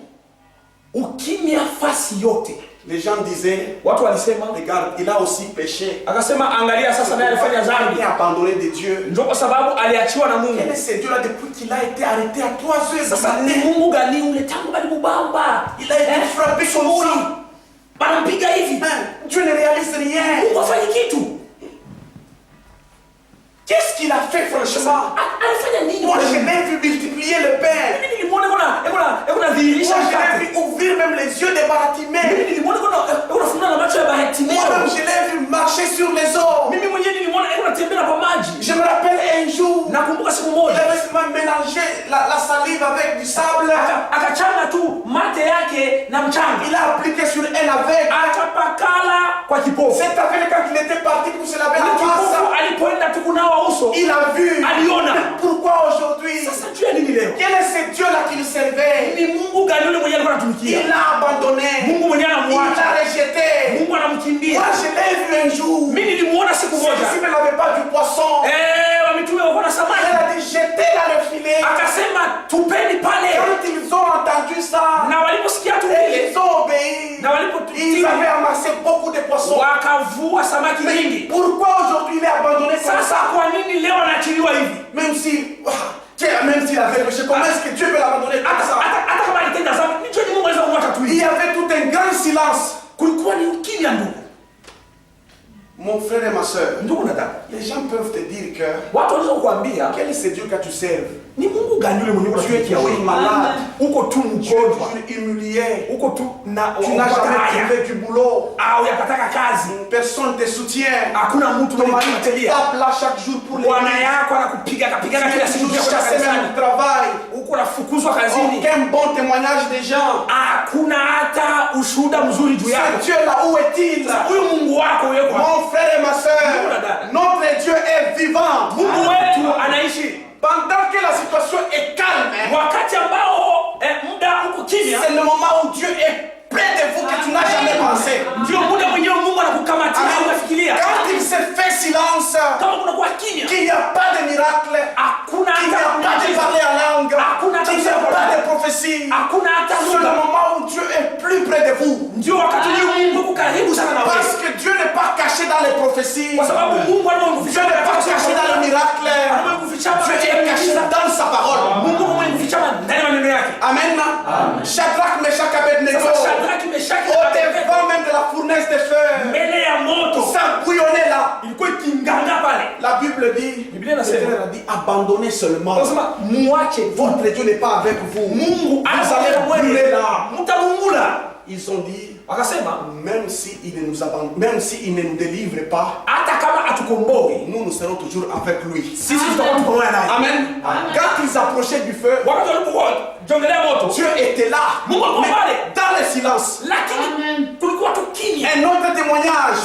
Ukimya fasi yote. Les gens disaient, watu walisema, regarde, il a aussi péché. Akasema angalia sasa naye alifanya dhambi. Il est abandonné de Dieu. Ndio kwa sababu aliachiwa na Mungu. Quel est ce Dieu là depuis qu'il a été arrêté à 3 heures? Sasa ni Mungu gani ule tangu alimubamba? Il a été frappé comme ça. Banampiga hivi. Dieu ne réalise rien. Mungu afanye kitu. Qu'est-ce qu'il a fait franchement? Moi je l'ai vu multiplier le pain. Moi je l'ai vu ouvrir même les yeux des Bartimée. Moi-même je l'ai vu marcher sur les eaux. Je me rappelle un jour, il avait seulement mélangé la salive avec du sable. Il a appliqué sur un aveugle. Cet aveugle quand il était parti pour se laver la face, il a vu. Pourquoi aujourd'hui? Quel est ce Dieu là qui le servait? Il l'a abandonné. Il l'a rejeté. Moi je l'ai vu un jour. Si ne l'avait pas du poisson, il a dit jetez là le filet. Quand ils ont entendu ça, et ils ont obéi. Ils avaient amassé beaucoup de poissons. Mais pourquoi aujourd'hui il est abandonné comme ça? Même s'il avait péché, comment est-ce que Dieu peut l'abandonner comme ça? Il y avait tout un grand silence. Mon frère et ma soeur, les gens peuvent te dire que quel est ce Dieu que tu serves? Tu es toujours malade, tu es toujours humilié, tu n'as jamais trouvé du boulot, personne ne te soutient, ton mari te tape là chaque jour pour les tu chassé même du travail, aucun bon témoignage des gens. Ce Dieu là, où est-il? Mon frère et ma soeur, notre Dieu est vivant. Pendant que la situation est calme, c'est le moment où Dieu est près de vous que tu n'as jamais qu'il n'y a pas de miracle, qu'il n'y a pas de parler en langue, qu'il n'y a pas de prophétie. C'est le moment où Dieu est plus près de vous. Parce que Dieu n'est pas caché dans les prophéties. Dieu n'est pas caché dans le miracle. Dieu est caché dans sa parole. Amen. Shadrach, Meshach, Abednego, au-devant même de la fournaise de feu, ça bouillonnait là. La Bible dit, l'Éternel a dit, abandonnez seulement. Votre Dieu n'est pas avec vous. Vous allez brûler là. Ils ont dit, même s'il ne nous abandonne, même s'il ne nous délivre pas, nous serons toujours avec lui. Amen. Quand ils approchaient du feu, Dieu était là, mais dans le silence. Un autre témoignage,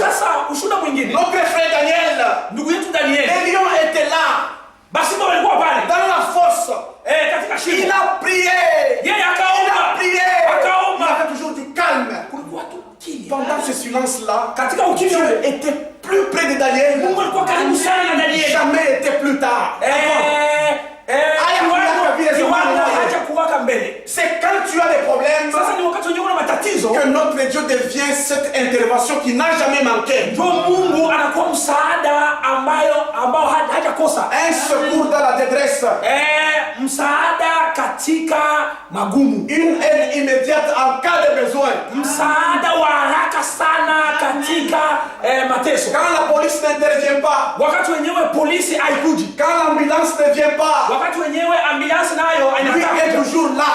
notre frère Daniel, les lions étaient là, dans la fosse. Il a prié, il a prié, il avait toujours du calme. Pendant ce silence-là, Dieu était plus près de Daniel. Jamais été plus tard. C'est quand tu as des problèmes que notre Dieu devient cette intervention qui n'a jamais manqué. Un secours dans la détresse. Une aide immédiate en cas de besoin. Quand la police n'intervient pas, quand l'ambulance ne vient pas, lui est toujours là.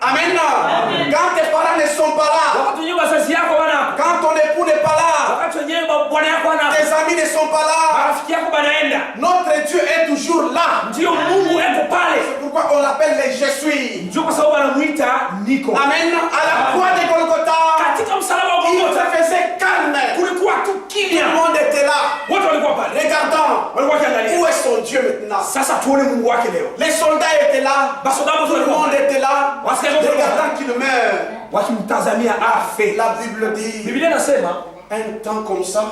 Amen. Quand tes parents ne sont pas là, quand ton époux n'est pas là, tes amis ne sont pas là, notre Dieu est toujours là. C'est pourquoi on l'appelle les Je suis. Amen. À la croix de Golgotha, il se faisait calme. Tout le monde était là. Regardant, où est son Dieu maintenant? Les soldats étaient là. Tout le monde était là. Regardant qu'il meurt. La Bible dit, un temps comme ça,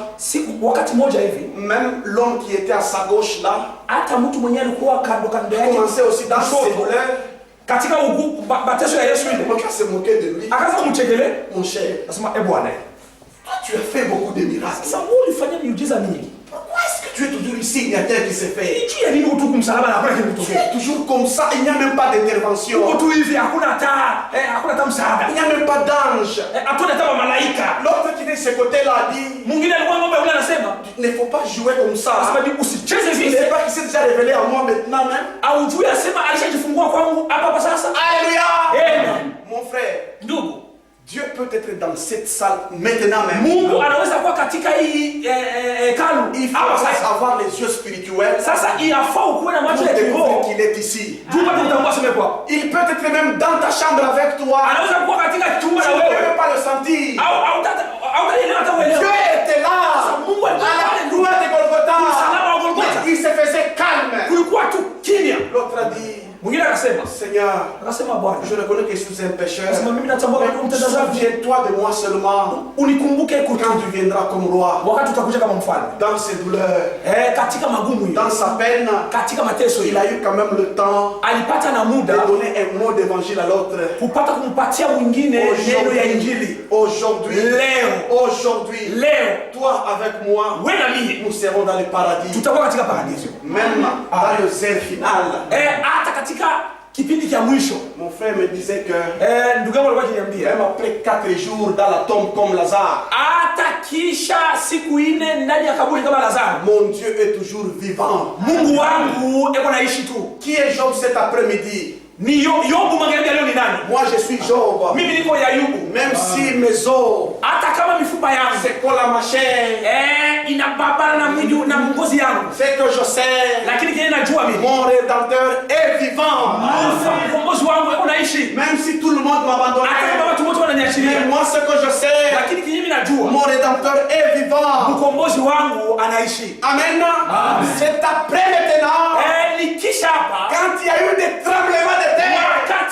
même l'homme qui était à sa gauche là, commençait aussi dans ses douleurs. Mon cœur s'est moqué de lui. Mon cher, toi tu as fait beaucoup de miracles. Pourquoi est-ce que tu es toujours ici? Il n'y a rien qui s'est fait. Tu es toujours comme ça. Il n'y a même pas d'intervention. Il n'y a même pas d'ange. L'autre qui est de ce côté-là dit, il ne faut pas jouer comme ça. Je ne sais pas qui s'est déjà révélé à moi maintenant même. Alléluia. Mon frère, Dieu peut être dans cette salle maintenant même. Il faut avoir les yeux spirituels pour découvrir qu'il est ici. Il peut être même dans ta chambre avec toi. Tu ne peux même pas le sentir. Dieu était là à la croix de Golgotha. Il se faisait calme. L'autre a dit, Seigneur, je reconnais que je suis un pécheur. Souviens-toi de moi seulement quand tu viendras comme roi. Dans ses douleurs, dans sa peine, il a eu quand même le temps de donner un mot d'évangile à l'autre. Aujourd'hui, toi avec moi, nous serons dans le paradis. Même dans le zèle final. Mon frère me disait que même après 4 jours dans la tombe comme Lazare, mon Dieu est toujours vivant. Qui est Job cet après-midi? Moi je suis Job. Même si mes os, c'est quoi la machine, c'est que je sais, mon Rédempteur est vivant. Même si tout le monde m'abandonne, mais moi ce que je sais, mon Rédempteur est vivant. Amen. C'est après maintenant, quand il y a eu des tremblements de terre, quand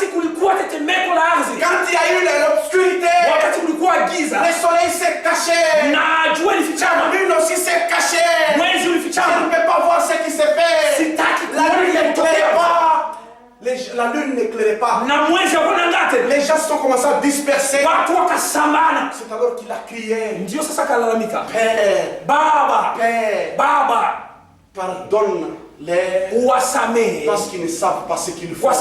il y a eu l'obscurité, le soleil s'est caché, la lune aussi s'est cachée. Je ne peux pas. Les gens se sont commencés à disperser. C'est alors qu'il a crié. Père, Baba, pardonne-les parce qu'ils ne savent pas ce qu'ils font. On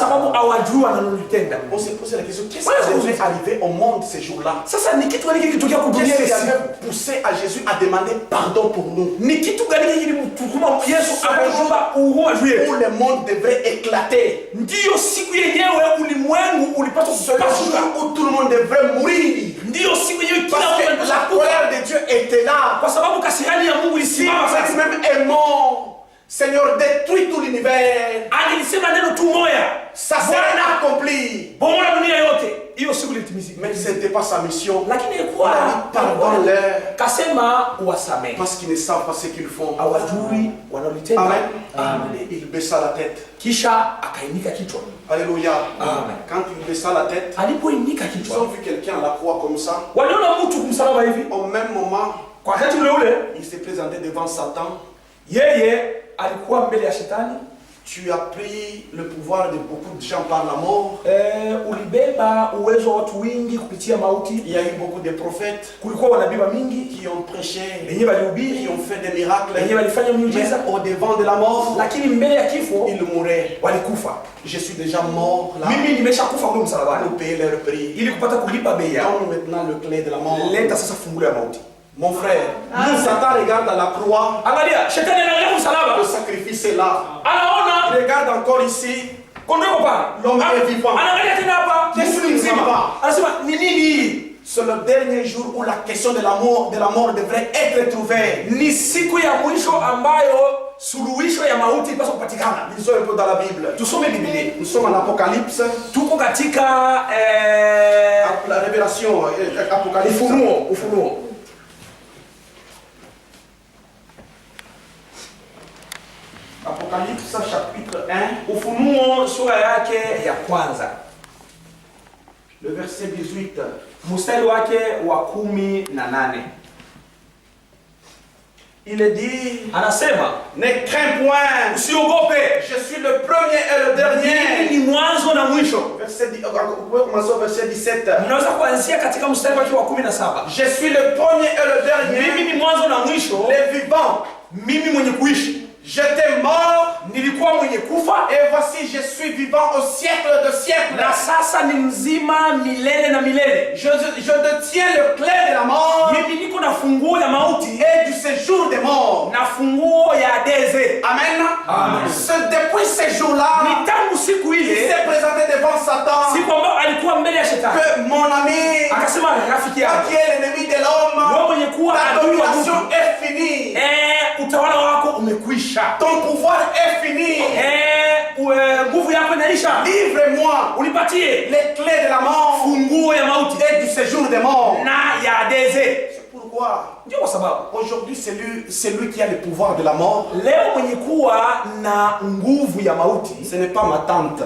s'est posé la question, qu'est-ce qui est arrivé au monde ces jours-là? Qu'est-ce qui avait poussé à Jésus à demander pardon pour nous? Où le monde devrait éclater. C'est le jour où tout le monde devrait mourir. Parce que la colère de Dieu était là. Si nous même aimons, Seigneur, détruis tout l'univers. Ça s'est accompli. Mais ce n'était pas sa mission. Pardonne-leur parce qu'ils ne savent pas ce qu'ils font. Amen. Il baissa la tête. Alléluia. Quand il baissa la tête, ils ont vu quelqu'un à la croix comme ça. Au même moment, il s'est présenté devant Satan. Tu as pris le pouvoir de beaucoup de gens par la mort. Il y a eu beaucoup de prophètes qui ont prêché, qui ont fait des miracles. Mais au devant de la mort, ils mouraient. Je suis déjà mort là pour payer leur prix. Donne maintenant le clé de la mort. Mon frère, Satan regarde à la croix. Le sacrifice est là. Il regarde encore ici. L'homme est vivant. C'est le dernier jour où la question de la mort devrait être trouvée. Lisons un peu dans la Bible. Nous sommes en Apocalypse. La révélation, Apocalypse. Apocalypse chapitre 1. Ufunuo sura yake ya kwanza. Le verset 18. Mstari wake wa 18. Il est dit, anasema, ne crains point, usiogope, je suis le premier et le dernier. Ni mwanzo na mwisho. Verset 17. Mnaweza kuanzia katika mstari wake wa 17. Je suis le premier et le dernier. Mimi ni mwanzo na mwisho, les vivants. Mimi mwenye kuishi. J'étais mort, nilikuwa mwenye kufa, et voici je suis vivant au siècle de siècle. Na sasa ni mzima milele na milele. Je détiens le clé de la mort. Mimi niko na funguo ya mauti et du séjour des morts. Na funguo ya deze. Amen. Amen. Depuis ces jours-là, ni tangu siku ile, il s'est présenté devant Satan. Siku ambayo alikuwa mbele ya shetani. Que mon ami, akasema rafiki yangu, qui est l'ennemi de l'homme, wewe mwenye kuwa ta domination est finie. Utawala wako umekwisha. Ton pouvoir est fini. Nguvu yako inaisha. Livre-moi unipatie les clés de la mort, funguo ya mauti et du séjour des morts. Na ya deze. C'est pourquoi ndio kwa sababu aujourd'hui c'est lui qui a le pouvoir de la mort. Leo mwenye kuwa na nguvu ya mauti, ce n'est pas ma tante,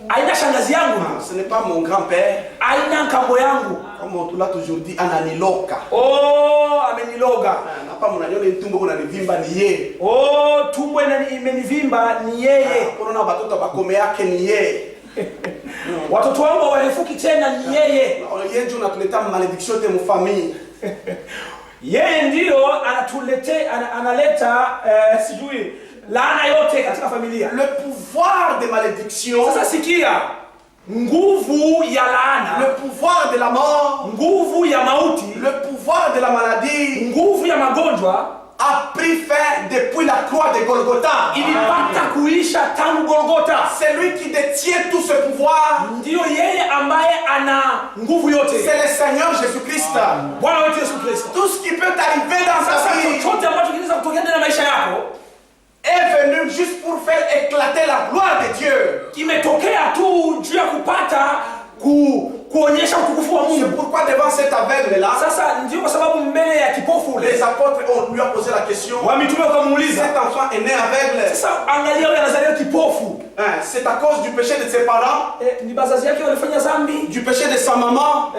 aina shangazi yangu, ce n'est pas mon grand-père, aina nkambo yangu, comme on l'a toujours dit, ananiloka. Oh, ameniloga. Hapa mnaniona tumbo kuna nivimba ni yeye. Oh, tumbo imenivimba ni yeye. Kuna watoto bakome yake ni yeye. Watoto wangu warefuki tena ni yeye. Yeye ndio anatuleta malédiction de mu famille. Yeye ndio analeta sijui laana yote katika familia. Le pouvoir de malédiction. Sasa sikia, nguvu ya laana, le pouvoir de la mort, nguvu ya mauti, le pouvoir de la maladie, nguvu ya magonjwa a pris fin depuis la croix de Golgotha. Ilipata kuisha tangu Golgotha. C'est lui qui détient tout ce pouvoir. Ndio yeye ambaye ana nguvu yote. C'est le Seigneur Jésus-Christ. Bwana wetu Yesu Kristo. Tout ce qui peut arriver dans sa vie, chochote ambacho kinaweza kutokea ndani ya maisha yako, est venu juste pour faire éclater la gloire de Dieu. Kimetokea tu juu ya kupata kuonyesha utukufu wa Mungu. C'est pourquoi devant cet aveugle là, sasa ndio kwa sababu mbele ya kipofu les apôtres lui ont posé la question. Wamitume wakamuuliza, cet enfant est né aveugle. Sasa angalia yule anazaliwa kipofu. C'est à cause du péché de ses parents. Ni bazazi yake walifanya dhambi. Du péché de sa maman.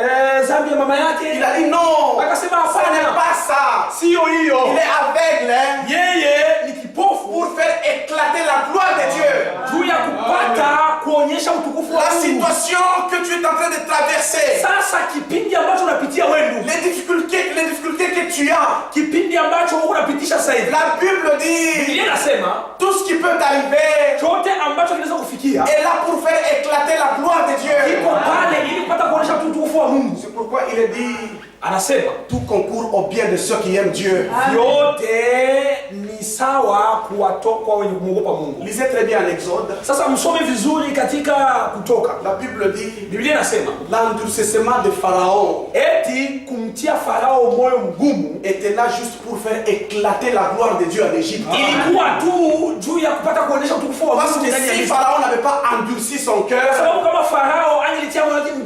Dhambi ya mama yake. Il a dit non. Akasema hapana. Ce n'est pas ça. Sio hiyo. Il est aveugle. Yeye ni kipofu pour faire éclater la gloire de Dieu. La situation que tu es en train de traverser, les difficultés que tu as, la Bible dit tout ce qui peut t'arriver est là pour faire éclater la gloire de Dieu. C'est pourquoi il est dit tout concourt au bien de ceux qui aiment Dieu. Lisez très bien l'Exode. La Bible dit l'endurcissement de Pharaon était là juste pour faire éclater la gloire de Dieu en Égypte. Parce que si Pharaon n'avait pas endurci son cœur,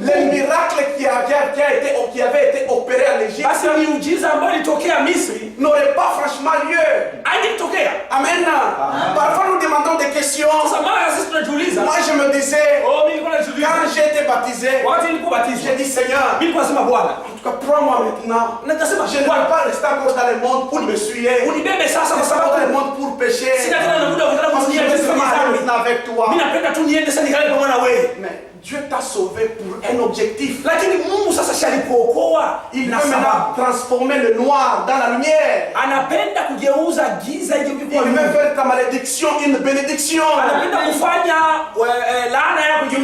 les miracles qui avaient été opérés en Égypte n'auraient pas franchement lieu. Amen. Parfois nous demandons des questions. Moi je me disais, quand j'ai été baptisé, j'ai dit Seigneur, en tout cas prends-moi maintenant. Je ne veux pas rester encore dans le monde pour me suivre. Je ne veux pas dans le monde pour pécher. Parce que je veux maintenant avec toi. Mais Dieu t'a sauvé pour un objectif. Il veut maintenant transformer le noir dans la lumière. Il veut faire ta malédiction une bénédiction. Il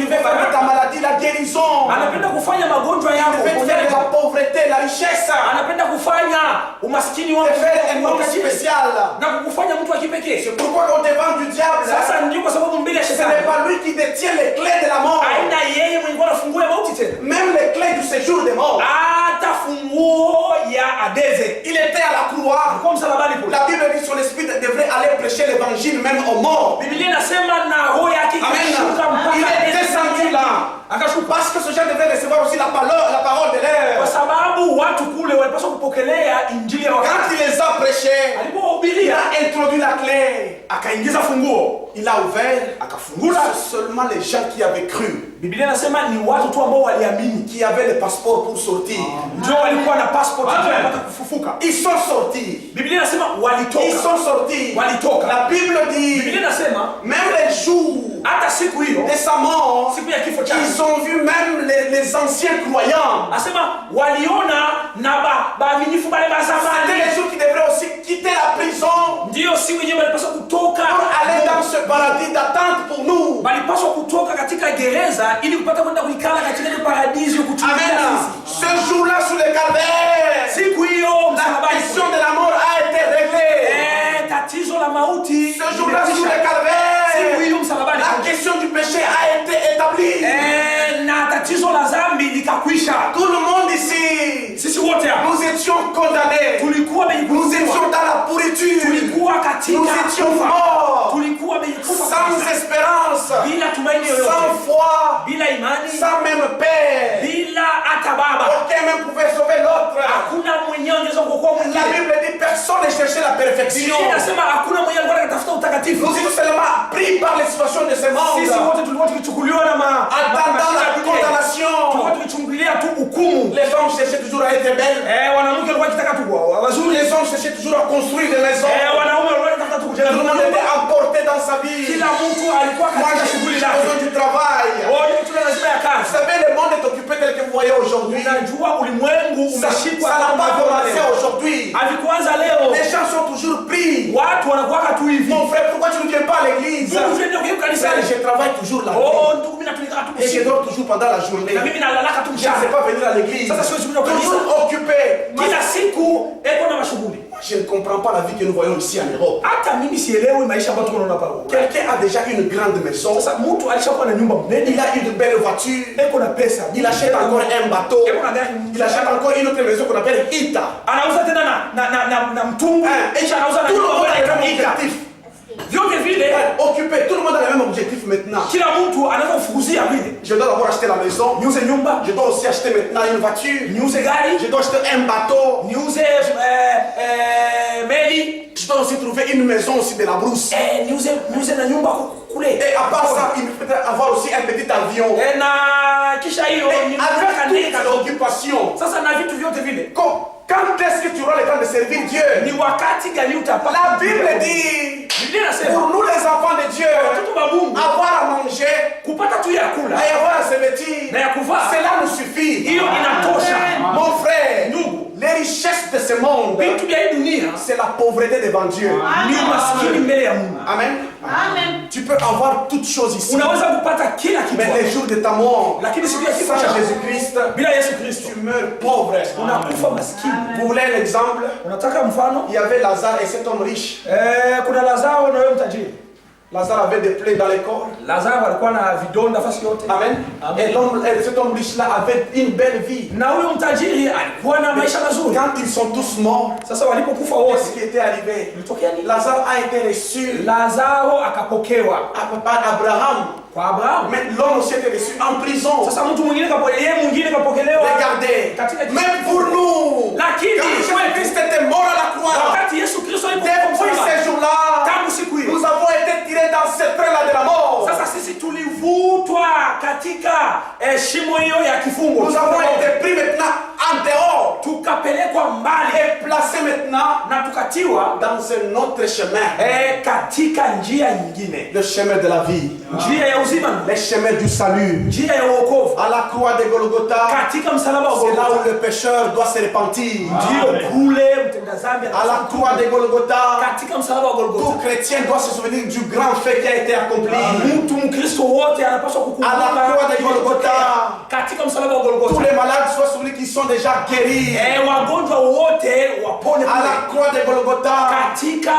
veut faire ta maladie la guérison. Il veut faire de la pauvreté la richesse. Il veut faire un homme spécial. C'est pourquoi on devant du diable, ce n'est pas lui qui détient les clés de la mort. Même les clés du séjour des morts. Il était à la croix. La Bible dit que son esprit devrait aller prêcher l'évangile même aux morts. Amen. Il est descendu là. Parce que ce gens devait recevoir aussi la parole de l'air. Quand il les a prêchés, il a introduit la clé. Il a ouvert. C'est seulement les gens qui avaient cru, qui avaient le passeport pour sortir. Ils sont sortis. Ils sont sortis. La Bible dit, même les jours de sa mort, ils ont vu même les anciens croyants. C'était les jours qui devraient aussi quitter la prison pour aller dans ce paradis d'attente pour nous. Amen. Ce jour-là sous le calvaire, la question de la mort a été réglée. Ce jour-là sous le calvaire, la question du péché a été établie. Tout le monde ici, nous étions condamnés. Nous étions dans la pourriture. Nous étions morts, sans espérance, sans foi, sans même paix. Aucun même pouvait sauver l'autre. La Bible dit personne ne cherchait la perfection. Nous étions seulement pris par les situations de ce monde, attendant la condamnation. Les femmes cherchaient toujours à être belles. Les hommes cherchaient toujours à construire des maisons. Tout le monde était emporté dans sa vie. Moi j'ai besoin du travail. Vous savez, le monde est occupé tel que vous voyez aujourd'hui. Ça n'a pas commencé aujourd'hui. Les gens sont toujours pris. Mon frère, pourquoi tu ne viens pas à l'église? Je travaille toujours là. Et je dors toujours pendant la journée. Je ne sais pas venir à l'église. Toujours occupé. Je ne comprends pas la vie que nous voyons ici en Europe. Quelqu'un a déjà une grande maison. Il a une belle voiture. Il achète encore un bateau. Il achète encore une autre maison qu'on appelle Ita. Tout le monde a le même objectif. Occupé, tout le monde a le même objectif maintenant. Je dois d'abord acheter la maison. Je dois aussi acheter maintenant une voiture. Je dois acheter un bateau. Je dois aussi trouver une maison aussi de la brousse. Et à part ça, il peut avoir aussi un petit avion. Avec toute l'occupation. Quand Quand est-ce que tu auras le temps de servir Dieu? Ni wakati gani utapata? La Bible dit, pour nous les enfants de Dieu, avoir à manger, kupata tu ya kula, et avoir à se vêtir, na ya kuvaa, cela nous suffit. hiyo inatosha. Mon frère, Ndugu, les richesses de ce monde, vitu vya hii dunia c'est la pauvreté devant Dieu. ni umaskini mbele ya Mungu. Amen. Amen. Tu peux avoir toutes choses ici, Unaweza kupata kila kitu, mais les jours de ta mort, lakini siku ya kifo sans chako Jésus-Christ, bila Yesu Kristo tu meurs pauvre. unakufa maskini. Vous voulez un exemple? Unataka mfano? Il y avait Lazare et cet homme riche. Kuna Lazaro na yule mtajiri. Lazare avait des plaies dans le corps. Lazaro alikuwa na vidonda fasi yote. Amen. Et cet homme riche-là avait une belle vie. Na huyo mtajiri alikuwa na maisha mazuri. Quand ils sont tous morts, Sasa walipokufa qu'est-ce wote, qui était arrivé? ilitokea nini? Lazare a été reçu Lazaro akapokewa par Abraham. kwa Abrahamu. Mais l'homme aussi était reçu en prison. Sasa mtu mwingine yeye mwingine kapokelewa. Regardez. Même pour nous, Lakini quand Jésus-Christ était mort à la croix, wakati Yesu Kristo depuis alipokufa ces jours-là, tangu siku hiyo, nous avons été tirés dans ce train-là de la mort. sasa sisi tulivutwa katika shimo hiyo ya kifungo. Nous avons été pris maintenant en dehors, tukapelekwa mbali et placés maintenant na tukatiwa dans un autre chemin. katika njia nyingine, Le chemin de la vie, njia ya uzima, le chemin du salut. njia ya wokovu. À la croix de Golgotha, Katika msalaba wa c'est là Golgotha où le pécheur doit se repentir. ndio kule mtenda dhambi À la croix de Golgotha, katika msalaba wa tout Golgotha chrétien doit se souvenir du grand fait qui a été accompli. mtu Mkristo wote anapaswa À la croix de Golgotha, katika msalaba wa tous Golgotha. les malades soient souvenus qu'ils sont déjà guéris. Wagonjwa wote wapone À la croix de Golgotha, katika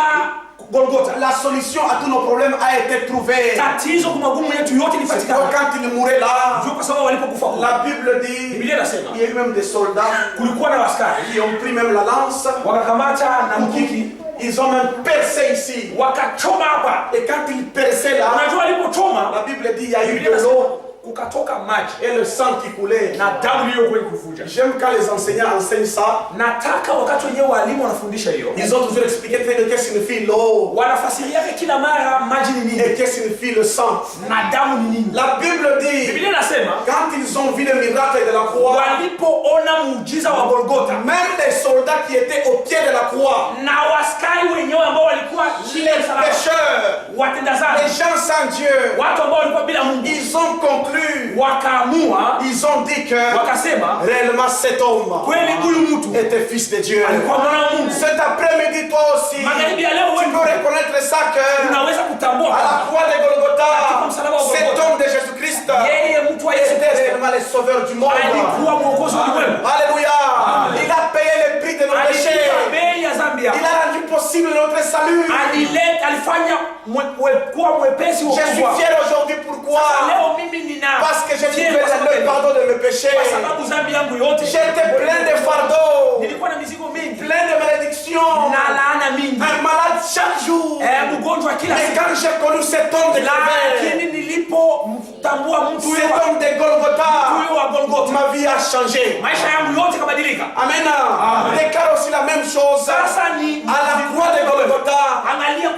Golgotha. la solution à tous nos problèmes a été trouvée. Tatizo kwa magumu yetu yote C'est ilipatikana. pourquoi quand ils mouraient là, Ndio kwa sababu walipokufa la Bible dit, Biblia inasema il y a eu même des soldats kulikuwa na askari qui ont pris même la lance, wakakamata na mkuki ils ont même percé ici. wakachoma hapa. Et quand ils perçaient là, Unajua walipochoma la Bible dit il y a eu Biblia de inasema l'eau kukatoka maji et le sang qui coulait. na damu iliyokuwa ikuvuja. J'aime quand les enseignants enseignent ça. Nataka wakati wenyewe walimu wanafundisha hiyo, Ils ont toujours expliqué très bien qu'est-ce que signifie l'eau wanafasiria kila mara maji ni nini et qu'est-ce que signifie le sang. na damu ni nini. La Bible dit, Biblia inasema quand ils ont vu le miracle de la croix, walipoona muujiza wa Golgotha même les soldats qui étaient au pied de la croix, na waskari wenyewe ambao walikuwa chini les ya msalaba, pécheurs, watenda les dhambi, gens sans Dieu, watu ambao walikuwa bila Mungu, ils ont conclu, wakaamua ils ont dit que wakasema réellement cet homme kweli huyu mtu était fils de Dieu. alikuwa mwana wa Mungu. Cet après-midi, toi aussi, Magharibi ya leo tu peux wewe reconnaître ça que unaweza kutambua à la kwamba croix de Golgotha, msalaba wa cet Golgotha, homme de Jésus-Christ yeye mtu wa Yesu était Kristo réellement le sauveur du monde. alikuwa mwokozi wa ulimwengu. Alléluia. Il a payé le prix de nos péchés. Alilipa bei ya dhambi Il yako. a rendu possible notre salut. Alifanya kuwa mwepesi wa Je suis kuwa. fier aujourd'hui. Pourquoi? Leo mimi nina Parce que j'ai fier trouvé kwa sababu le pardon de mes péchés. kwa sababu dhambi yangu yote J'étais plein de fardeaux, nilikuwa na mizigo mingi plein de malédictions, na laana mingi, un malade chaque jour. mgonjwa kila Mais siku. quand j'ai connu cet homme de Calvaire, Lakini nilipomtambua mtu cet homme de Golgotha, huyo wa Golgotha, ma vie a changé. maisha yangu yote kabadilika. Amen. Déclare aussi la même chose. Sasa ni À la croix de Golgotha, angalia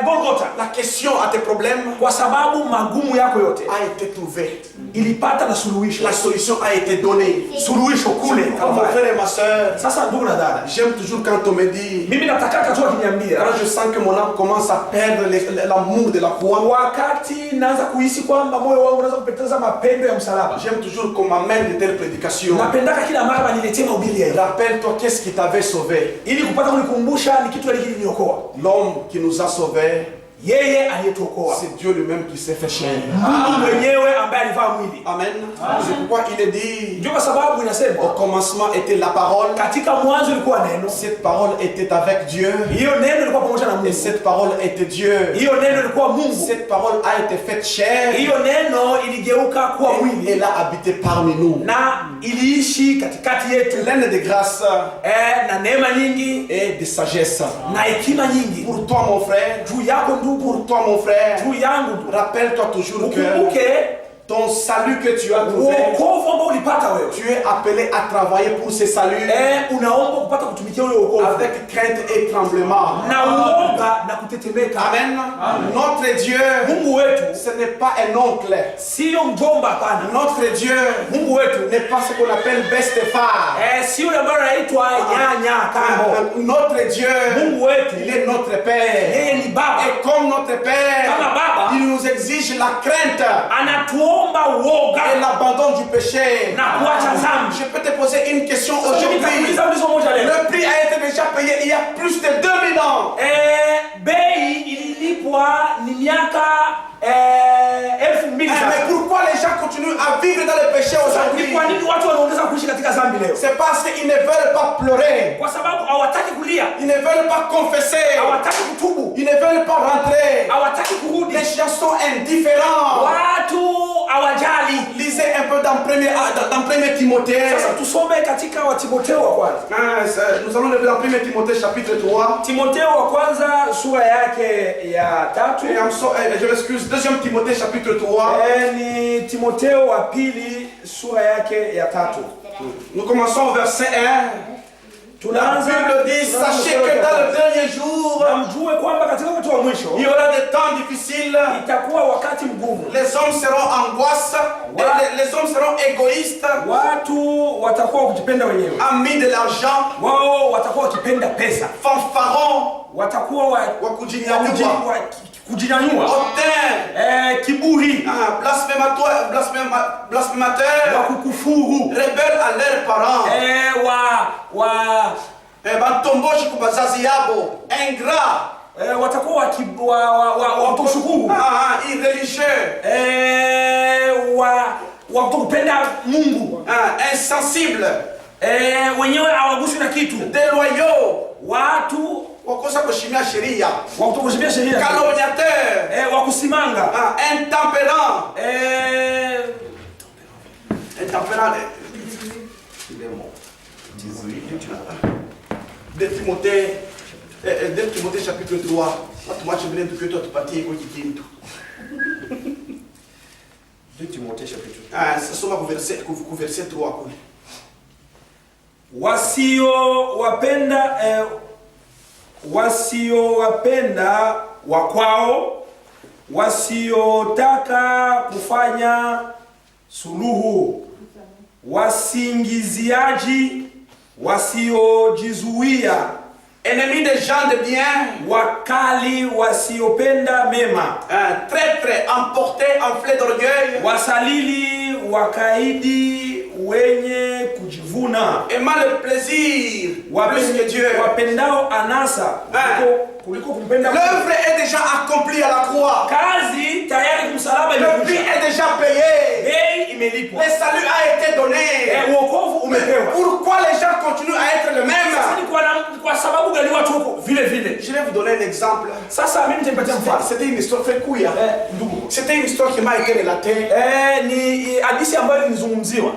Golgotha, la question à tes problèmes kwa sababu magumu yako yote a été trouvée. ilipata na suluhisho. La solution a été donnée. Suluhisho kule Mon frère et ma soeur, Sasa ndugu na dada, j'aime toujours quand on me dit, mimi nataka tu akiniambia, quand je sens que mon âme commence à perdre l'amour de la croix, wakati naanza kuhisi kwamba moyo wangu unaanza kupoteza mapendo ya msalaba, j'aime toujours qu'on m'amène de telles prédications. napendaka kila mara baniletee mahubiri yao, Rappelle-toi qu'est-ce qui t'avait sauvé. ili kupata kunikumbusha ni kitu gani kiliniokoa. L'homme qui nous a sauvés, Yeye aliyetuokoa, c'est Dieu lui-même qui s'est fait chair. Mungu mwenyewe ambaye alivaa mwili. Amen. C'est pourquoi il est dit, Ndio kwa sababu inasema au commencement était la parole. katika mwanzo ilikuwa neno, Cette parole était avec Dieu. hiyo neno ilikuwa pamoja na Et Mungu, cette parole était Dieu. hiyo neno ilikuwa Mungu, Cette parole a été faite chair. hiyo neno iligeuka kuwa Et mwili elle a habité parmi nous. na iliishi katikati yetu, Pleine de grâce na neema nyingi et de sagesse. na hekima nyingi. Pour toi, mon frère, Juu yako ndugu, pour toi, mon frère, juu yangu ndugu, rappelle-toi toujours que ukumbuke ton salut que tu as trouvé, wokovu ambao ulipata wewe, tu es appelé à travailler pour ce salut unaomba kupata kutumikia ule wokovu avec crainte et tremblement. na uoga na kutetemeka. Amen. Notre Dieu, Mungu wetu ce n'est pas un oncle. sio mjomba, hapana. Notre Dieu Mungu wetu n'est pas ce qu'on appelle Bestefar. sio ambaye anaita anaitwa nyanya kambo. Notre Dieu, Mungu wetu, il est notre Père. yeye ni baba. Et comme notre Père, Kama baba, il nous exige la crainte anatuomba uoga et l'abandon du péché. na kuacha dhambi. Je peux te poser une question aujourd'hui. Nitakuuliza moja leo. Le prix a été déjà payé il y a plus de 2000 ans. Bei ililipwa ni miaka 2000 Mais sasa. pourquoi les gens continuent à vivre dans le péché aujourd'hui? Kwa nini watu wanaongeza kuishi katika dhambi leo? C'est parce qu'ils ne veulent pas pleurer. Kwa sababu hawataki kulia, Ils ne veulent pas confesser. hawataki kutubu, Ils ne veulent pas rentrer. hawataki kurudi. Les gens sont indifférents. Watu hawajali. Lisez un peu dans 1 Timothée. Sasa tusome katika wa Timotheo wa kwanza. Nous allons lire dans 1 Timothée chapitre 3. Timotheo wa kwanza sura yake ya 3. Et je m'excuse, 2 Timothée chapitre 3. Ni Timotheo wa pili sura yake ya 3. Nous commençons au verset 1. La Bible dit, sachez que dans le dernier jour, mjue kwamba katika wakati wa mwisho il y aura des temps difficiles. Itakuwa wakati mgumu. Les hommes seront angoisse, les hommes seront égoïstes. Watu watakuwa kujipenda wenyewe. Amis de l'argent. Wao watakuwa wakipenda pesa. Fanfarons. Watakuwa wa kujinyanyua. Hautain. Kiburi. Blasphémateur. Wa kukufuru. Rebelle à leurs parents. Batomboshi kubazazi yabo. Ingrat. Watakuwa wa kushukuru. Irreligieux. Wa kutopenda Mungu. Insensible. Wenyewe hawaguswi na kitu. Déloyaux. Watu wakosa kuheshimia sheria. Wa kutokuheshimia sheria. Calomniateur. Wa kusimanga. Intempérant. Intempérant. Il est mort. 2 Timothée chapitre 3. Watu vile tukio tupatie kwa kikintu. 2 Timothée chapitre 3. Soma ku verset 3 kule. Wasiowapenda wakwao, wasiotaka kufanya suluhu, wasingiziaji, wasiojizuia, ennemis des gens de bien, wakali wasiopenda mema, traîtres emportés enflés d'orgueil, wasalili wakaidi wenye kujivuna, aimant le plaisir plus que Dieu, wapendao anasa kuliko kumpenda. L'œuvre est déjà accomplie à la croix. Kazi tayari kumsalaba imekwisha. Le prix est déjà payé. Bei imelipwa. Le salut a été donné. Wokovu umepewa. Pourquoi les gens continuent à être le même? Kwa sababu gani watu wako vile vile? Je vais vous donner un exemple. Sasa mimi nitampatia mfano. C'était une histoire fait kuya. C'était une histoire qui m'a été relatée. Ni hadithi ambayo nilizungumziwa.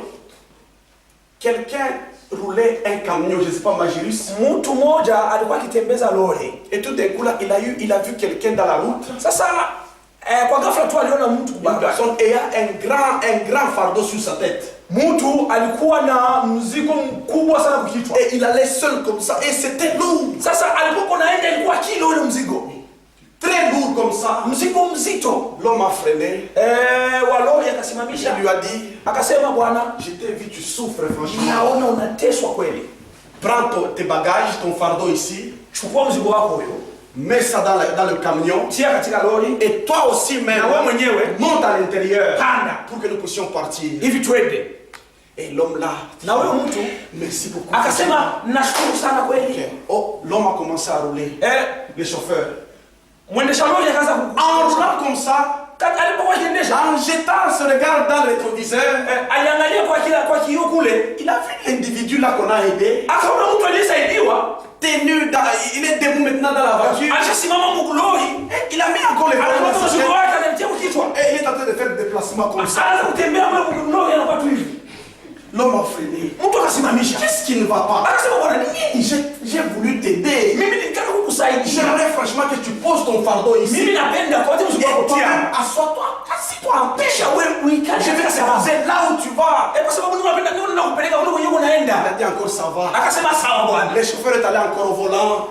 Quelqu'un roulait un camion, je ne sais pas, Magirus. Mtu mmoja alikuwa akitembeza lori. Et tout d'un coup là, il a vu quelqu'un dans la route. Sasa kwa ghafla tu aliona mtu une personne et un grand fardeau sur sa tête. Mtu alikuwa na mzigo mkubwa sana kwa kichwa. Et il allait seul comme ça et c'était lourd. Sasa alipokuwa naenda ilikuwa kilo ile mzigo. Très lourd comme ça. Mzigo mzito. L'homme a freiné. Walori akasimamisha. Il lui a dit, akasema bwana, je t'ai vu, tu souffres franchement. Naona unateswa kweli. Prends tes bagages, ton fardeau ici. Chukua mzigo wako huyo. Mets ça dans le camion. Tia katika lori. Et toi aussi même. Na wewe mwenyewe monte à l'intérieur. Panda. Pour que nous puissions partir. Hivi twende. Et l'homme là. Na wewe mtu. Merci beaucoup. Akasema nashukuru sana kweli. Oh, l'homme a commencé à rouler. Le chauffeur. Mwendesha lori akaanza en roulant comme ça. En jetant ce regard dans le rétroviseur, il a vu l'individu là qu'on a aidé. Tenu dans, il est debout maintenant dans la voiture. Il a mis encore les bras dans sa tête. Et il est en train de faire des déplacements comme ça. L'homme a freiné. Qu'est-ce qui ne va pas? J'ai voulu t'aider. J'aimerais franchement que tu poses ton fardeau ici. Et toi-même, assois-toi, assis-toi en paix. Je vais te là où tu vas. Il a dit encore ça va. Le chauffeur est allé encore au volant.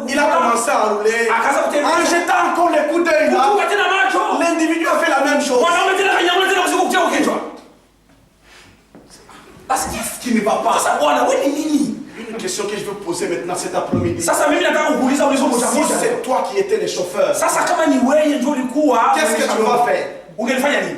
Il a commencé à rouler. En jetant encore les coups d'œil là, l'individu a fait la même chose. Qu'est-ce qui ne va pas? Sasa bwana wewe ni nini? Une question que je veux poser maintenant cet après-midi. Sasa mimi nataka kuuliza ulizo moja Si moja. c'est toi qui étais le chauffeur, Sasa kama ni wewe ndio ulikuwa, qu'est-ce que tu vas faire? ungelifanya nini?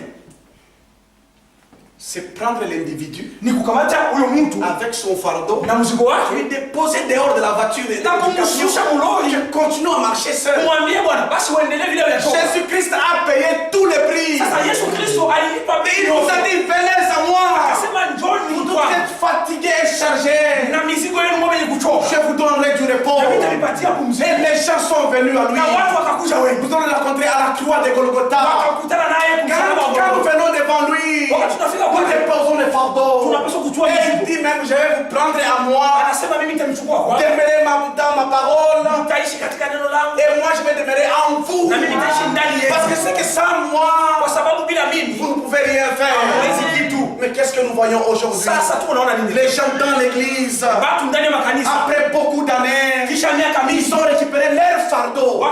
C'est prendre l'individu Ni kukamata huyo mtu avec son fardeau, na mzigo wake lui déposer dehors de la voiture et na kumshusha mulori, continue à marcher seul. kumwambia bwana basi uendelee vile unatoka. Jésus-Christ a payé tous les prix. Sasa Yesu Kristo alilipa bei. Il nous a dit venez à moi. Akasema njoni Vous kwangu. êtes fatigués et chargés. Na mizigo yenu mmoja ni kuchoka. Je vous donnerai du repos. Na nitalipatia pumziko. Et les gens sont venus à lui. Na watu wakakuja wengi. Nous allons le rencontrer à la croix de Golgotha. Wakakutana naye kumsalaba. Quand nous venons devant lui, Wakati tunafika nous kwake, déposons les fardeaux. tunapaswa kuchukua Et il mizigo. dit même je vais vous prendre à moi. Anasema mimi nitamchukua kwako. Demeurer dans ma parole. Mtaishi katika neno langu. Et moi je vais demeurer en vous. Na mimi nitaishi ndani yenu. Parce que c'est que sans moi, Kwa sababu bila mimi vous ne pouvez rien faire. hamwezi kitu. Mais qu'est-ce que nous voyons aujourd'hui? Sasa tunaona nini? Les gens dans l'église, Watu ndani ya makanisa après beaucoup d'années, kisha miaka mingi ils ont récupéré leur fardeau.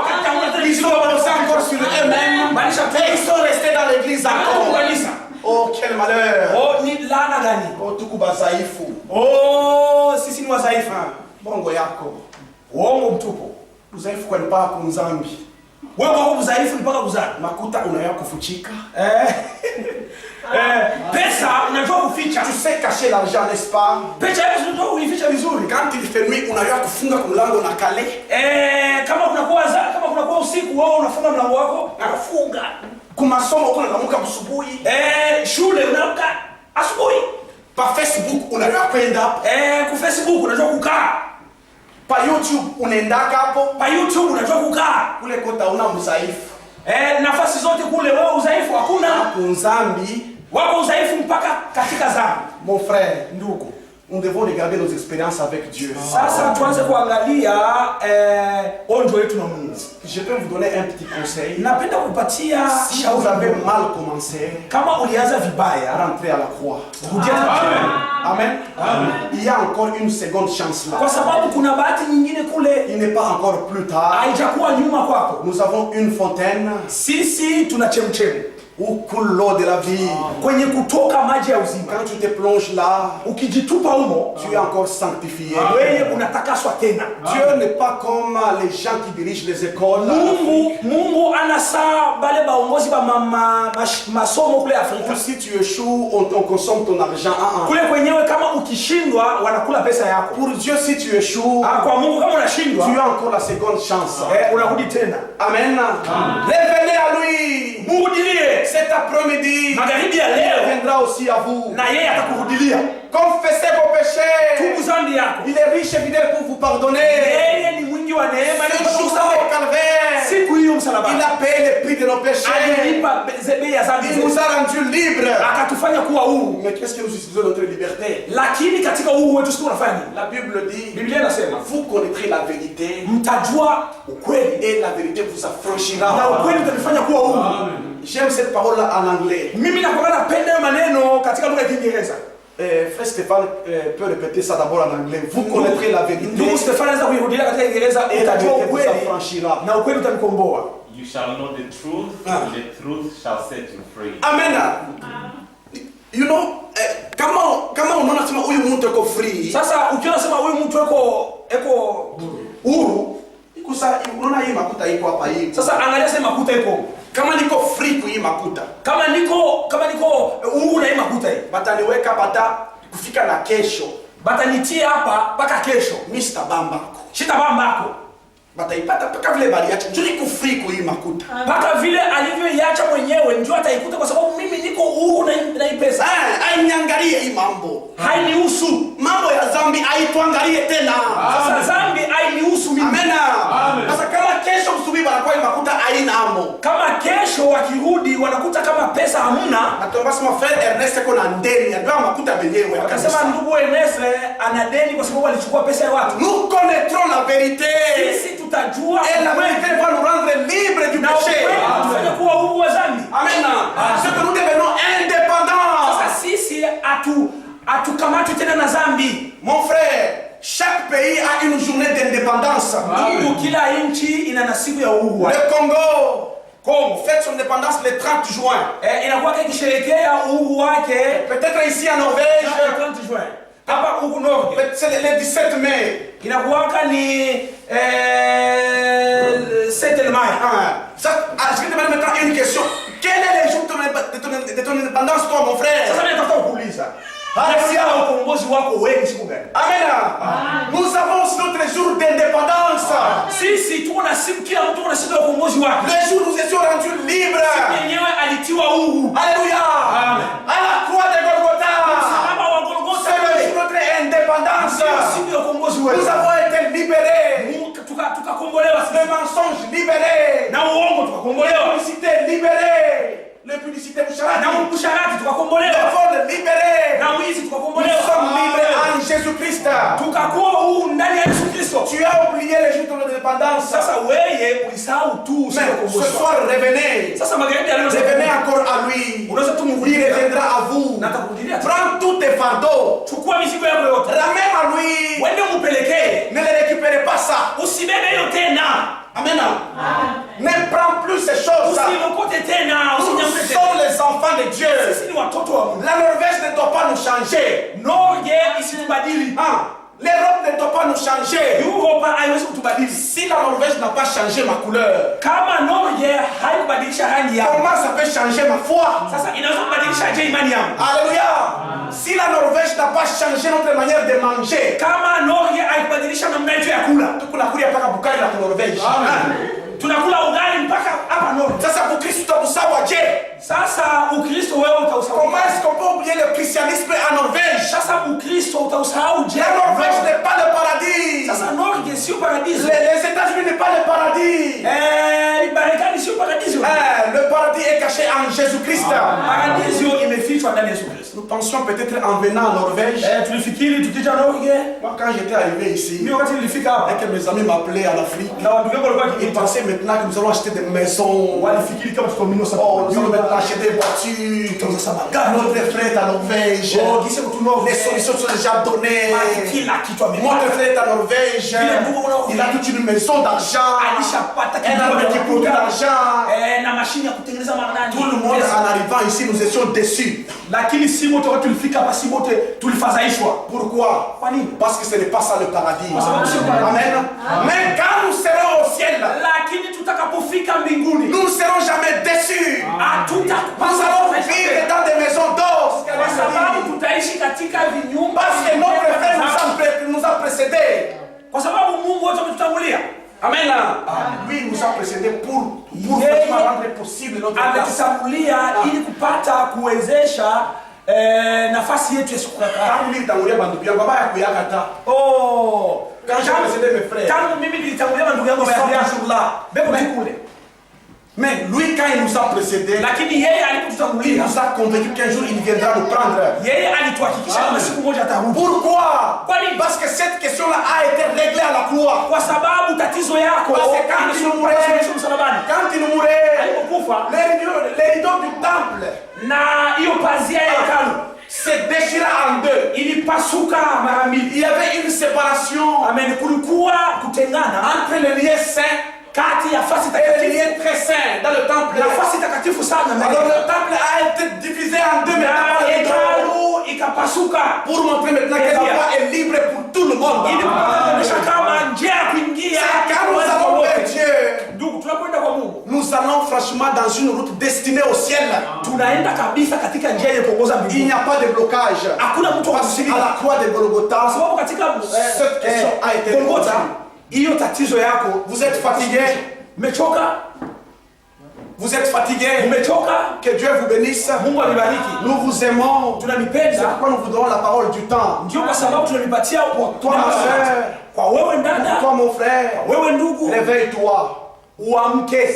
Ils ont posé encore sur eux-mêmes. Et ils sont restés dans l'église encore. Oh, quel malheur. Oh, ni laana gani? Oh, tuku bazaifu. Oh, sisi ni wadhaifu. Bongo yako. Uongo mtupu. Uzaifu kwa mpaka kumzambi. Wewe wako mdhaifu mpaka kuzaa. Makuta unaya kufuchika. Pesa unajua kuficha. Tu sais cacher l'argent, n'est-ce pas? Pesa hiyo unajua kuificha vizuri. Quand il fait nuit, unaya kufunga kumlango na kale. Kama kunakuwa usiku wewe unafunga mlango wako na kufunga. Kumasomo unaamka asubuhi. Shule unaamka asubuhi. Pa Facebook unaya kwenda. Ku Facebook unajua kukaa. Pa YouTube unaendaka hapo. Pa YouTube unajua kukaa. Kule kota una mzaifu. Nafasi zote kule wewe udhaifu hakuna. Kunzambi. Wako udhaifu mpaka katika dhambi. Mon frère, ndugu, nous devons regarder nos expériences avec Dieu. Sasa tuanze kuangalia onjo yetu na Mungu. Je peux vous donner un petit conseil. Napenda kupatia Si vous avez mal commencé, kama ulianza vibaya, rentrez à la croix. rudia tena. Amen. Il y a encore une seconde chance là. Kwa sababu kuna bahati nyingine kule, Il n'est pas encore plus tard. haijakuwa nyuma kwako. Nous avons une fontaine Sisi tuna chemchemi où coule l'eau de la vie. kwenye kutoka maji ya uzima. Quand tu te plonges là, Ukijitupa humo, tu es encore sanctifié. wewe unatakaswa tena. Dieu n'est pas comme les gens qui dirigent les écoles. Mungu anasa bale baongozi ba masomo kule Afrika. Si tu échoues, on consomme ton argent. Kule kwenyewe kama ukishindwa wanakula pesa yako. Pour Dieu, si tu échoues, Kwa Mungu kama unashindwa, tu as encore la seconde chance. unarudi tena. Amen. Revenez à lui. Murudilie. Cet après-midi, Magharibi ya il leo viendra aussi à vous. na yeye atakurudilia. Confessez vos péchés. Tubu dhambi yako. Il est riche et fidèle pour vous pardonner. Yeye ni mwingi wa neema, Ce ni jour msamehe. au calvaire, Siku hiyo msalabani il a payé le prix de nos péchés. alilipa bei ya dhambi Il zetu. nous a rendus libres. Akatufanya kuwa huru. Mais qu'est-ce que nous utilisons notre liberté? Lakini katika uhuru wetu sisi tunafanya nini? La Bible dit, Biblia inasema vous connaîtrez la vérité mtajua ukweli et la vérité vous na affranchira. ukweli utanifanya kuwa huru. J'aime cette parole-là en anglais. Mimi napenda maneno katika lugha ya Kiingereza. Frère Stéphane peut répéter ça d'abord en anglais. Vous connaîtrez la vérité Ndugu Stefano anaweza kuirudia katika Kiingereza, et la utajua vérité vous ukweli affranchira. na ukweli utanikomboa. You shall know the truth, and the truth shall set you free. Amen. You know, kama unaona sema huyu mtu yuko free. Sasa ukiona sema huyu mtu eko huru, Ikusa unaona hii makuta iko hapa hii. sasa angalia sema makuta iko. Kama niko free kwa hii makuta. Kama niko huru na hii makuta hii. Bataniweka kufika na kesho. Batanitia hapa mpaka kesho. Mr. Bambako. Shita bambako. Bataipata mpaka vile bali acha. Njoo niko free kwa hii makuta. Mpaka vile alivyoiacha mwenyewe ndio ataikuta kwa sababu mimi niko huru na hii pesa. Hainiangalie hii mambo. Hainihusu. Mambo ya dhambi haituangalie tena. Sasa dhambi hainihusu mimi. Amen. Sasa kama kesho msubi banakuwa hii makuta haina amo. Kama kesho wakirudi wanakuta kama pesa hamna. Natomba sema frère Ernest kuna ndeni ndio makuta benyewe. Akasema ndugu Ernest ana deni kwa sababu alichukua pesa ya watu. Nous connaîtrons la vérité. Sisi tutajua Et la vérité va nous rendre libres du péché. Tufanye kuwa huru wa dhambi. Amen. C'est que nous devenons indépendants. Sasa sisi atukamati tena na dhambi. Mon frère, chaque pays a une journée d'indépendance. Mungu kila nchi ina na siku ya uhuru. Le Congo, Congo fête son indépendance le 30 juin. Inakuwa ikisherehekea uhuru wake Peut-être ici en Norvège. Le 30 juin. Hapa huku Norge. C'est le 17 mai. Inakuwa ni 7 mai. Je vais te demander maintenant une question. Quel est le jour de ton indépendance, toi, mon frère? Sasa mimi nataka kuuliza. Alléluia, ukombozi wako wewe siku gani? Amen. Nous avons aussi notre jour d'indépendance. Sisi tuko na siku, kila mtu ana siku ya ukombozi wake. Le jour où nous étions rendus libres. Yenyewe alitiwa huru. Alléluia. Amen. À la croix de Golgotha. Msalaba wa Golgotha. C'est le jour de notre indépendance. Siku ya ukombozi wetu. Nous avons été libérés. Tukakombolewa. Le mensonge libéré. Na uongo tukakombolewa. La publicité libérée. Le publicité na usharati tukakombolewa. Le vol libéré. Na wizi tukakombolewa. Nous sommes libres en Jésus-Christ. Tukakuwa huru ndani ya Yesu Kristo. Tu as oublié les jours de l'indépendance. Sasa wewe ulisahau tu ce soir revenez. Sasa magharibi ya leo revenez encore à lui. Unaweza tu il reviendra à vous. Na atakurudia. Prends tous tes fardeaux. Chukua mizigo yako yote. Ramène à lui. Wende umpelekee. Ne le récupérez pas ça. Usibebe hiyo tena. Amen. Ne prends plus ces choses. Usilokote tena. Nous sommes les enfants de Dieu. Sisi ni watoto wa Mungu. La Norvège ne doit pas nous changer. Norge isitubadili. L'Europe ne doit pas nous changer. Europa haiwezi kutubadili. Si la Norvège n'a pas changé ma couleur, kama Norge haikubadilisha rangi yako, comment ça peut changer ma foi? Sasa inaweza kubadilisha je imani yangu? Alléluia. Si la Norvège n'a pas changé notre manière de manger, kama Norge haikubadilisha namna yetu ya kula, tunakulia mpaka Bukari la Norvège. Tunakula ugali mpaka hapa Norge. Sasa Ukristo utakusawa je? Sasa Ukristo wewe utausahau. Comment est-ce qu'on peut oublier le christianisme en Norvège? Sasa Ukristo utausahau je? La Norvège n'est pas le paradis. Sasa Norge sio paradiso. Les États-Unis n'est pas le paradis. Marekani sio paradiso. Le paradis est caché en Jésus-Christ. Paradiso imefichwa ndani ya Yesu Kristo. Nous pensions peut-être en venant en Norvège. Tulifikiri tukija Norge. Moi quand j'étais arrivé ici, mimi wakati nilifika hapa, et que mes amis m'appelaient en Afrique, na watu wangu walikuwa ils pensaient maintenant que nous allons acheter des maisons. Walifikiri kama tutamino sasa. Nous allons maintenant acheter des voitures. Notre frère est en Norvège. Les solutions sont déjà données. Notre frère est en Norvège. Il a toute une maison d'argent. Un homme qui produit l'argent. Tout le monde en arrivant ici, nous étions déçus. Pourquoi? Parce que ce n'est pas ça le paradis. Amen. Mais quand nous serons au ciel, nous ne serons jamais déçus. Nous allons vivre dans des maisons d'or. Parce que notre frère nous a précédés. Amen. Lui nous a précédés pour rendre possible notre place. Nafasi yetu Yesu Tangu nilitangulia bandugu yangu baba yako yakata. Quand j'ai précédé mes frères. Tangu mimi nilitangulia bandugu yangu baba yangu la. Beko kule. Mais lui quand il nous a précédés, lakini yeye alipotutangulia, il nous a convaincu qu'un jour il viendra nous prendre. Yeye alituhakikishia kama siku moja atarudi. Pourquoi? Parce que cette question là a été réglée à la croix. Kwa sababu tatizo yako quand il mourait, les rideaux du temple na hiyo pazia ya hekalu se déchira en deux. Ilipasuka mara mbili. Il y avait une séparation. Amen. Kulikuwa kutengana entre le lieu saint kati ya fasi takatifu, le lieu très saint dans le temple. La fasi takatifu sana. Alors le temple a été divisé en deux. Hekalu ikapasuka pour montrer maintenant que la voie est libre pour tout le monde. Ili kuonyesha kama njia ya kuingia. Quand nous allons vers Dieu, ndugu tunakwenda kwa Mungu, nous allons franchement dans une route destinée au ciel. Tunaenda kabisa katika njia yenye kuongoza mbinguni. Il n'y a pas de blocage. Hakuna mtu à la croix de Golgotha. Sababu katika cette question a été Golgotha, hiyo tatizo yako, vous êtes fatigué, umechoka. Vous êtes fatigué. Que Dieu vous bénisse. Nous vous aimons. C'est pourquoi nous vous donnons la parole du temps. Pour toi ma soeur, pour toi mon frère, réveille-toi.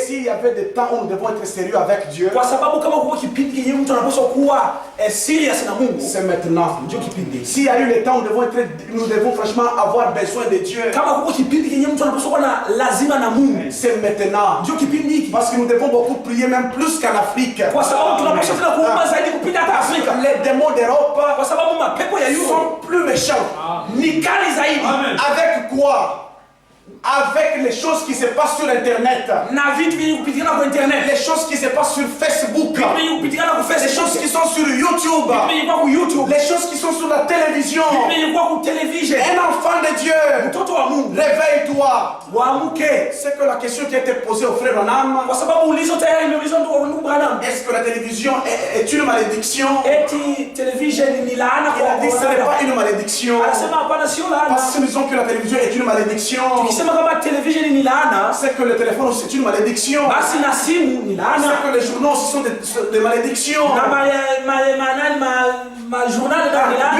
S'il y avait des temps où nous devons être sérieux avec Dieu, c'est maintenant. S'il y a eu des temps où nous devons franchement avoir besoin de Dieu, c'est maintenant. Parce que nous devons beaucoup prier, même plus qu'en Afrique. Les démons d'Europe sont plus méchants. Avec quoi? avec les choses qui se passent sur Internet, les choses qui se passent sur Facebook, les choses qui sont sur YouTube, les choses qui sont sur la télévision. Un enfant de Dieu, réveille-toi. C'est que la question qui a été posée au frère Branham, est-ce que la télévision est une malédiction? Il a dit que ce n'est pas une malédiction. Parce que nous disons que la télévision est une malédiction. C'est que le téléphone aussi c'est une malédiction. C'est que les journaux aussi sont des malédictions. Lui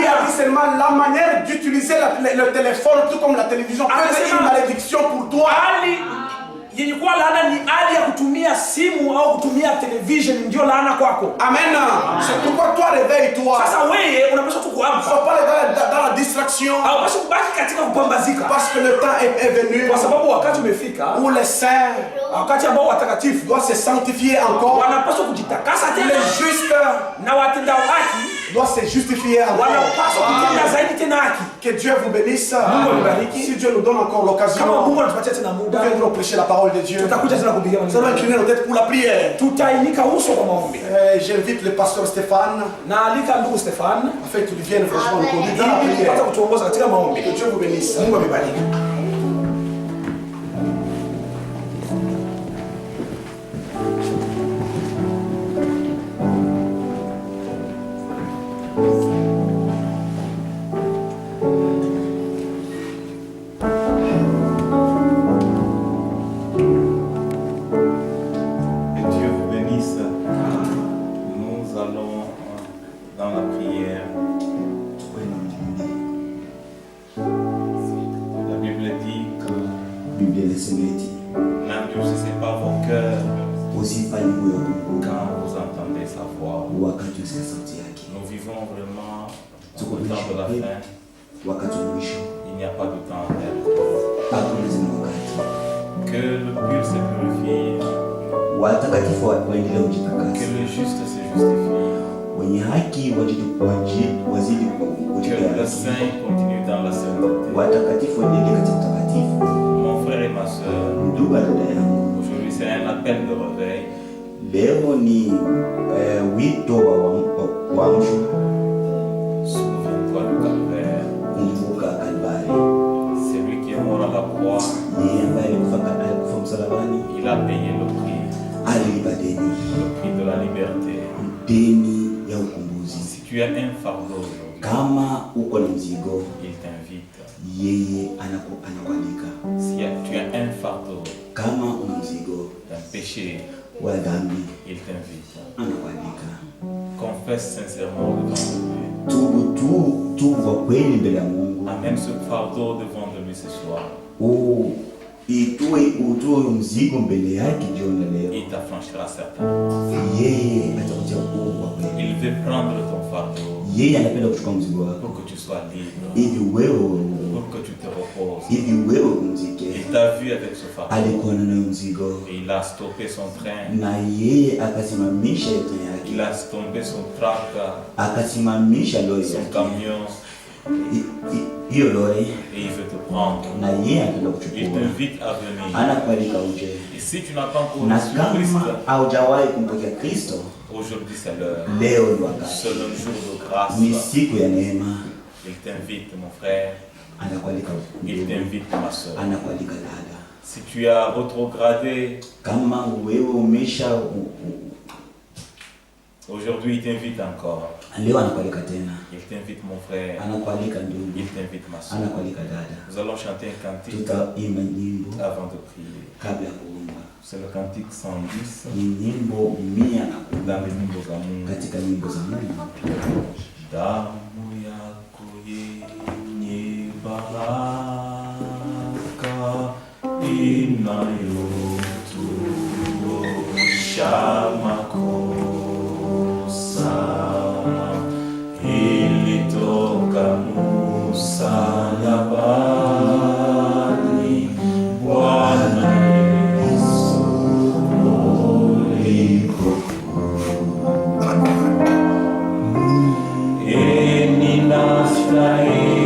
a dit seulement la manière d'utiliser le téléphone tout comme la télévision est une malédiction pour toi. Amen. C'est pourquoi toi réveille-toi. Ne sois pas dans la distraction. Parce que le temps est venu où les saints doivent se sanctifier encore. Les justes doivent se justifier encore. Que Dieu vous bénisse. Si Dieu nous donne encore l'occasion, nous viendrons prêcher la parole de Dieu. Nous allons incliner nos têtes pour la prière. J'invite le pasteur Stéphane afin qu'il vienne franchement nous conduire dans la prière. Que Dieu vous bénisse. N'endurcissez pas vos cœurs quand vous entendez sa voix. Nous vivons vraiment au temps de la fin. Il n'y a pas de temps à perdre. Que le pur se purifie. Que le juste se justifie. Que le saint continue dans la sainteté. Mon frère et ma soeur, aujourd'hui c'est un appel de réveil. Souviens-toi du calvaire. C'est lui qui est mort à la croix. Il a payé le prix de la liberté. Si tu as un fardeau aujourd'hui, il t'invite. Si tu as un fardeau d'un péché, il t'invite. Confesse sincèrement devant Dieu. Amène ce fardeau devant lui ce soir. Il t'affranchira certainement. Il veut prendre ton fardeau pour que tu sois libre, pour que tu te reposes. Il t'a vu avec ce fardeau et il a stoppé son train. Il a stoppé son trac, son camion. Et il veut te prendre. Il t'invite à venir. Et si tu n'as pas encore reçu Christ, aujourd'hui c'est l'heure. C'est le jour de grâce. Il t'invite, mon frère. Il t'invite, ma soeur. Si tu as rétrogradé, aujourd'hui il t'invite encore. Il t'invite, mon frère. Il t'invite, ma soeur. Nous allons chanter un cantique avant de prier. C'est le cantique 110 dans les nyimbo za Mungu. Damu yako yenye baraka inayotuosha makosa ilitoka msalabani. Bwana Yesu ninastahili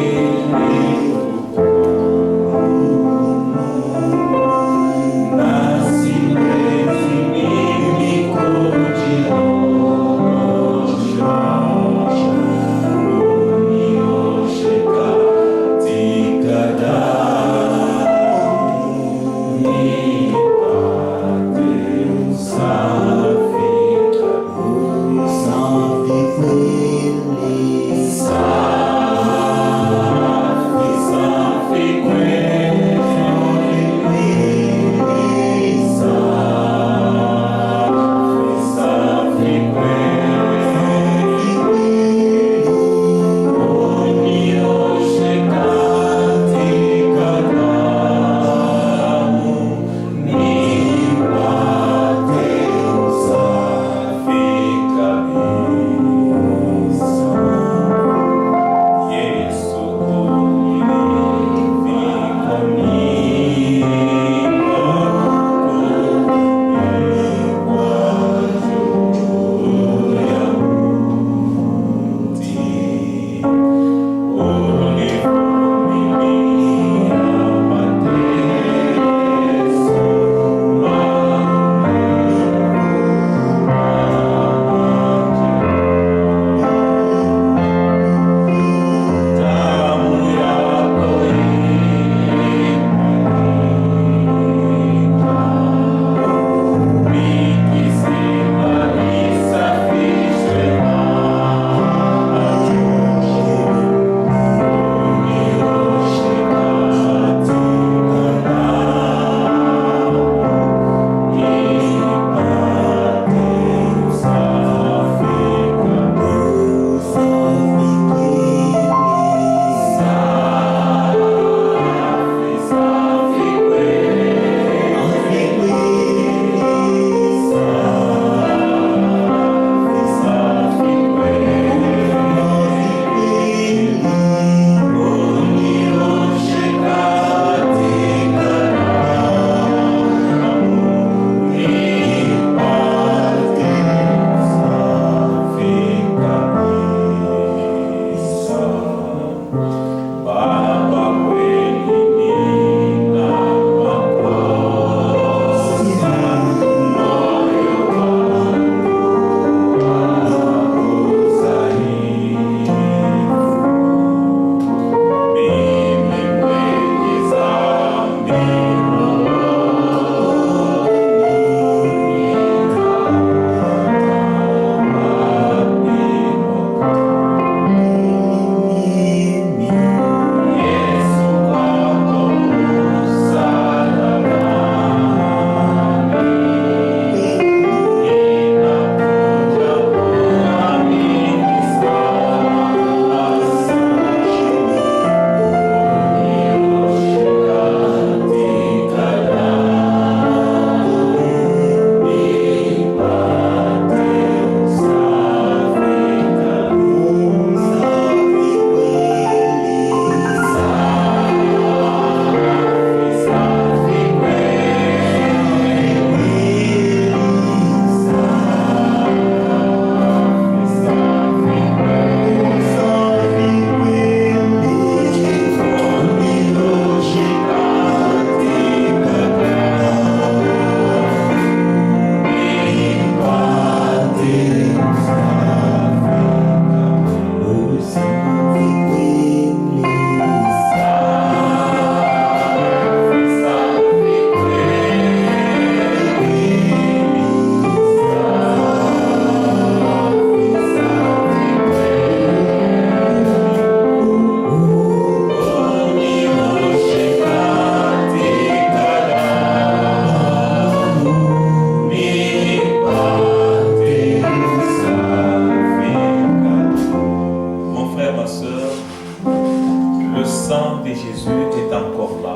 est encore là.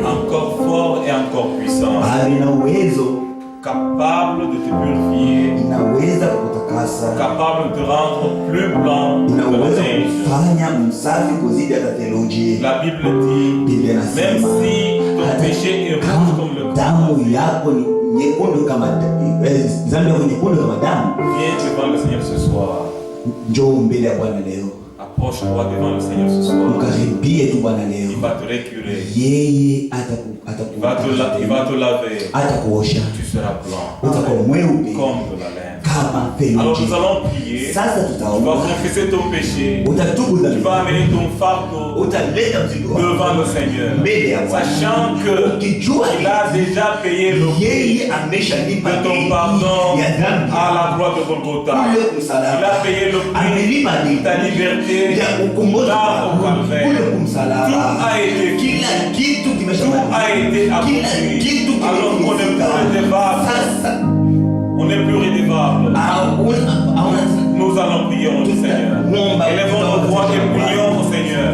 Encore fort et encore puissant. Capable de te purifier. Capable de te rendre plus blanc que la neige. La Bible dit, même si ton péché est rouge comme le sang, viens devant le Seigneur ce soir. Approche-toi devant le Seigneur ce soir. Il va te récurer. Il va te laver. Tu seras blanc comme de la laine. Alors nous allons prier. Tu vas confesser ton péché. Tu vas amener ton fardeau devant le Seigneur, sachant qu'il a déjà payé le prix de ton pardon à la croix de Golgotha. Il a payé le prix de ta liberté là au calvaire. Tout a été accompli. Alors qu'on n'est plus redevable. On n'est plus redevable. Nous allons prier au Seigneur. Élevons nos voix et prions au Seigneur.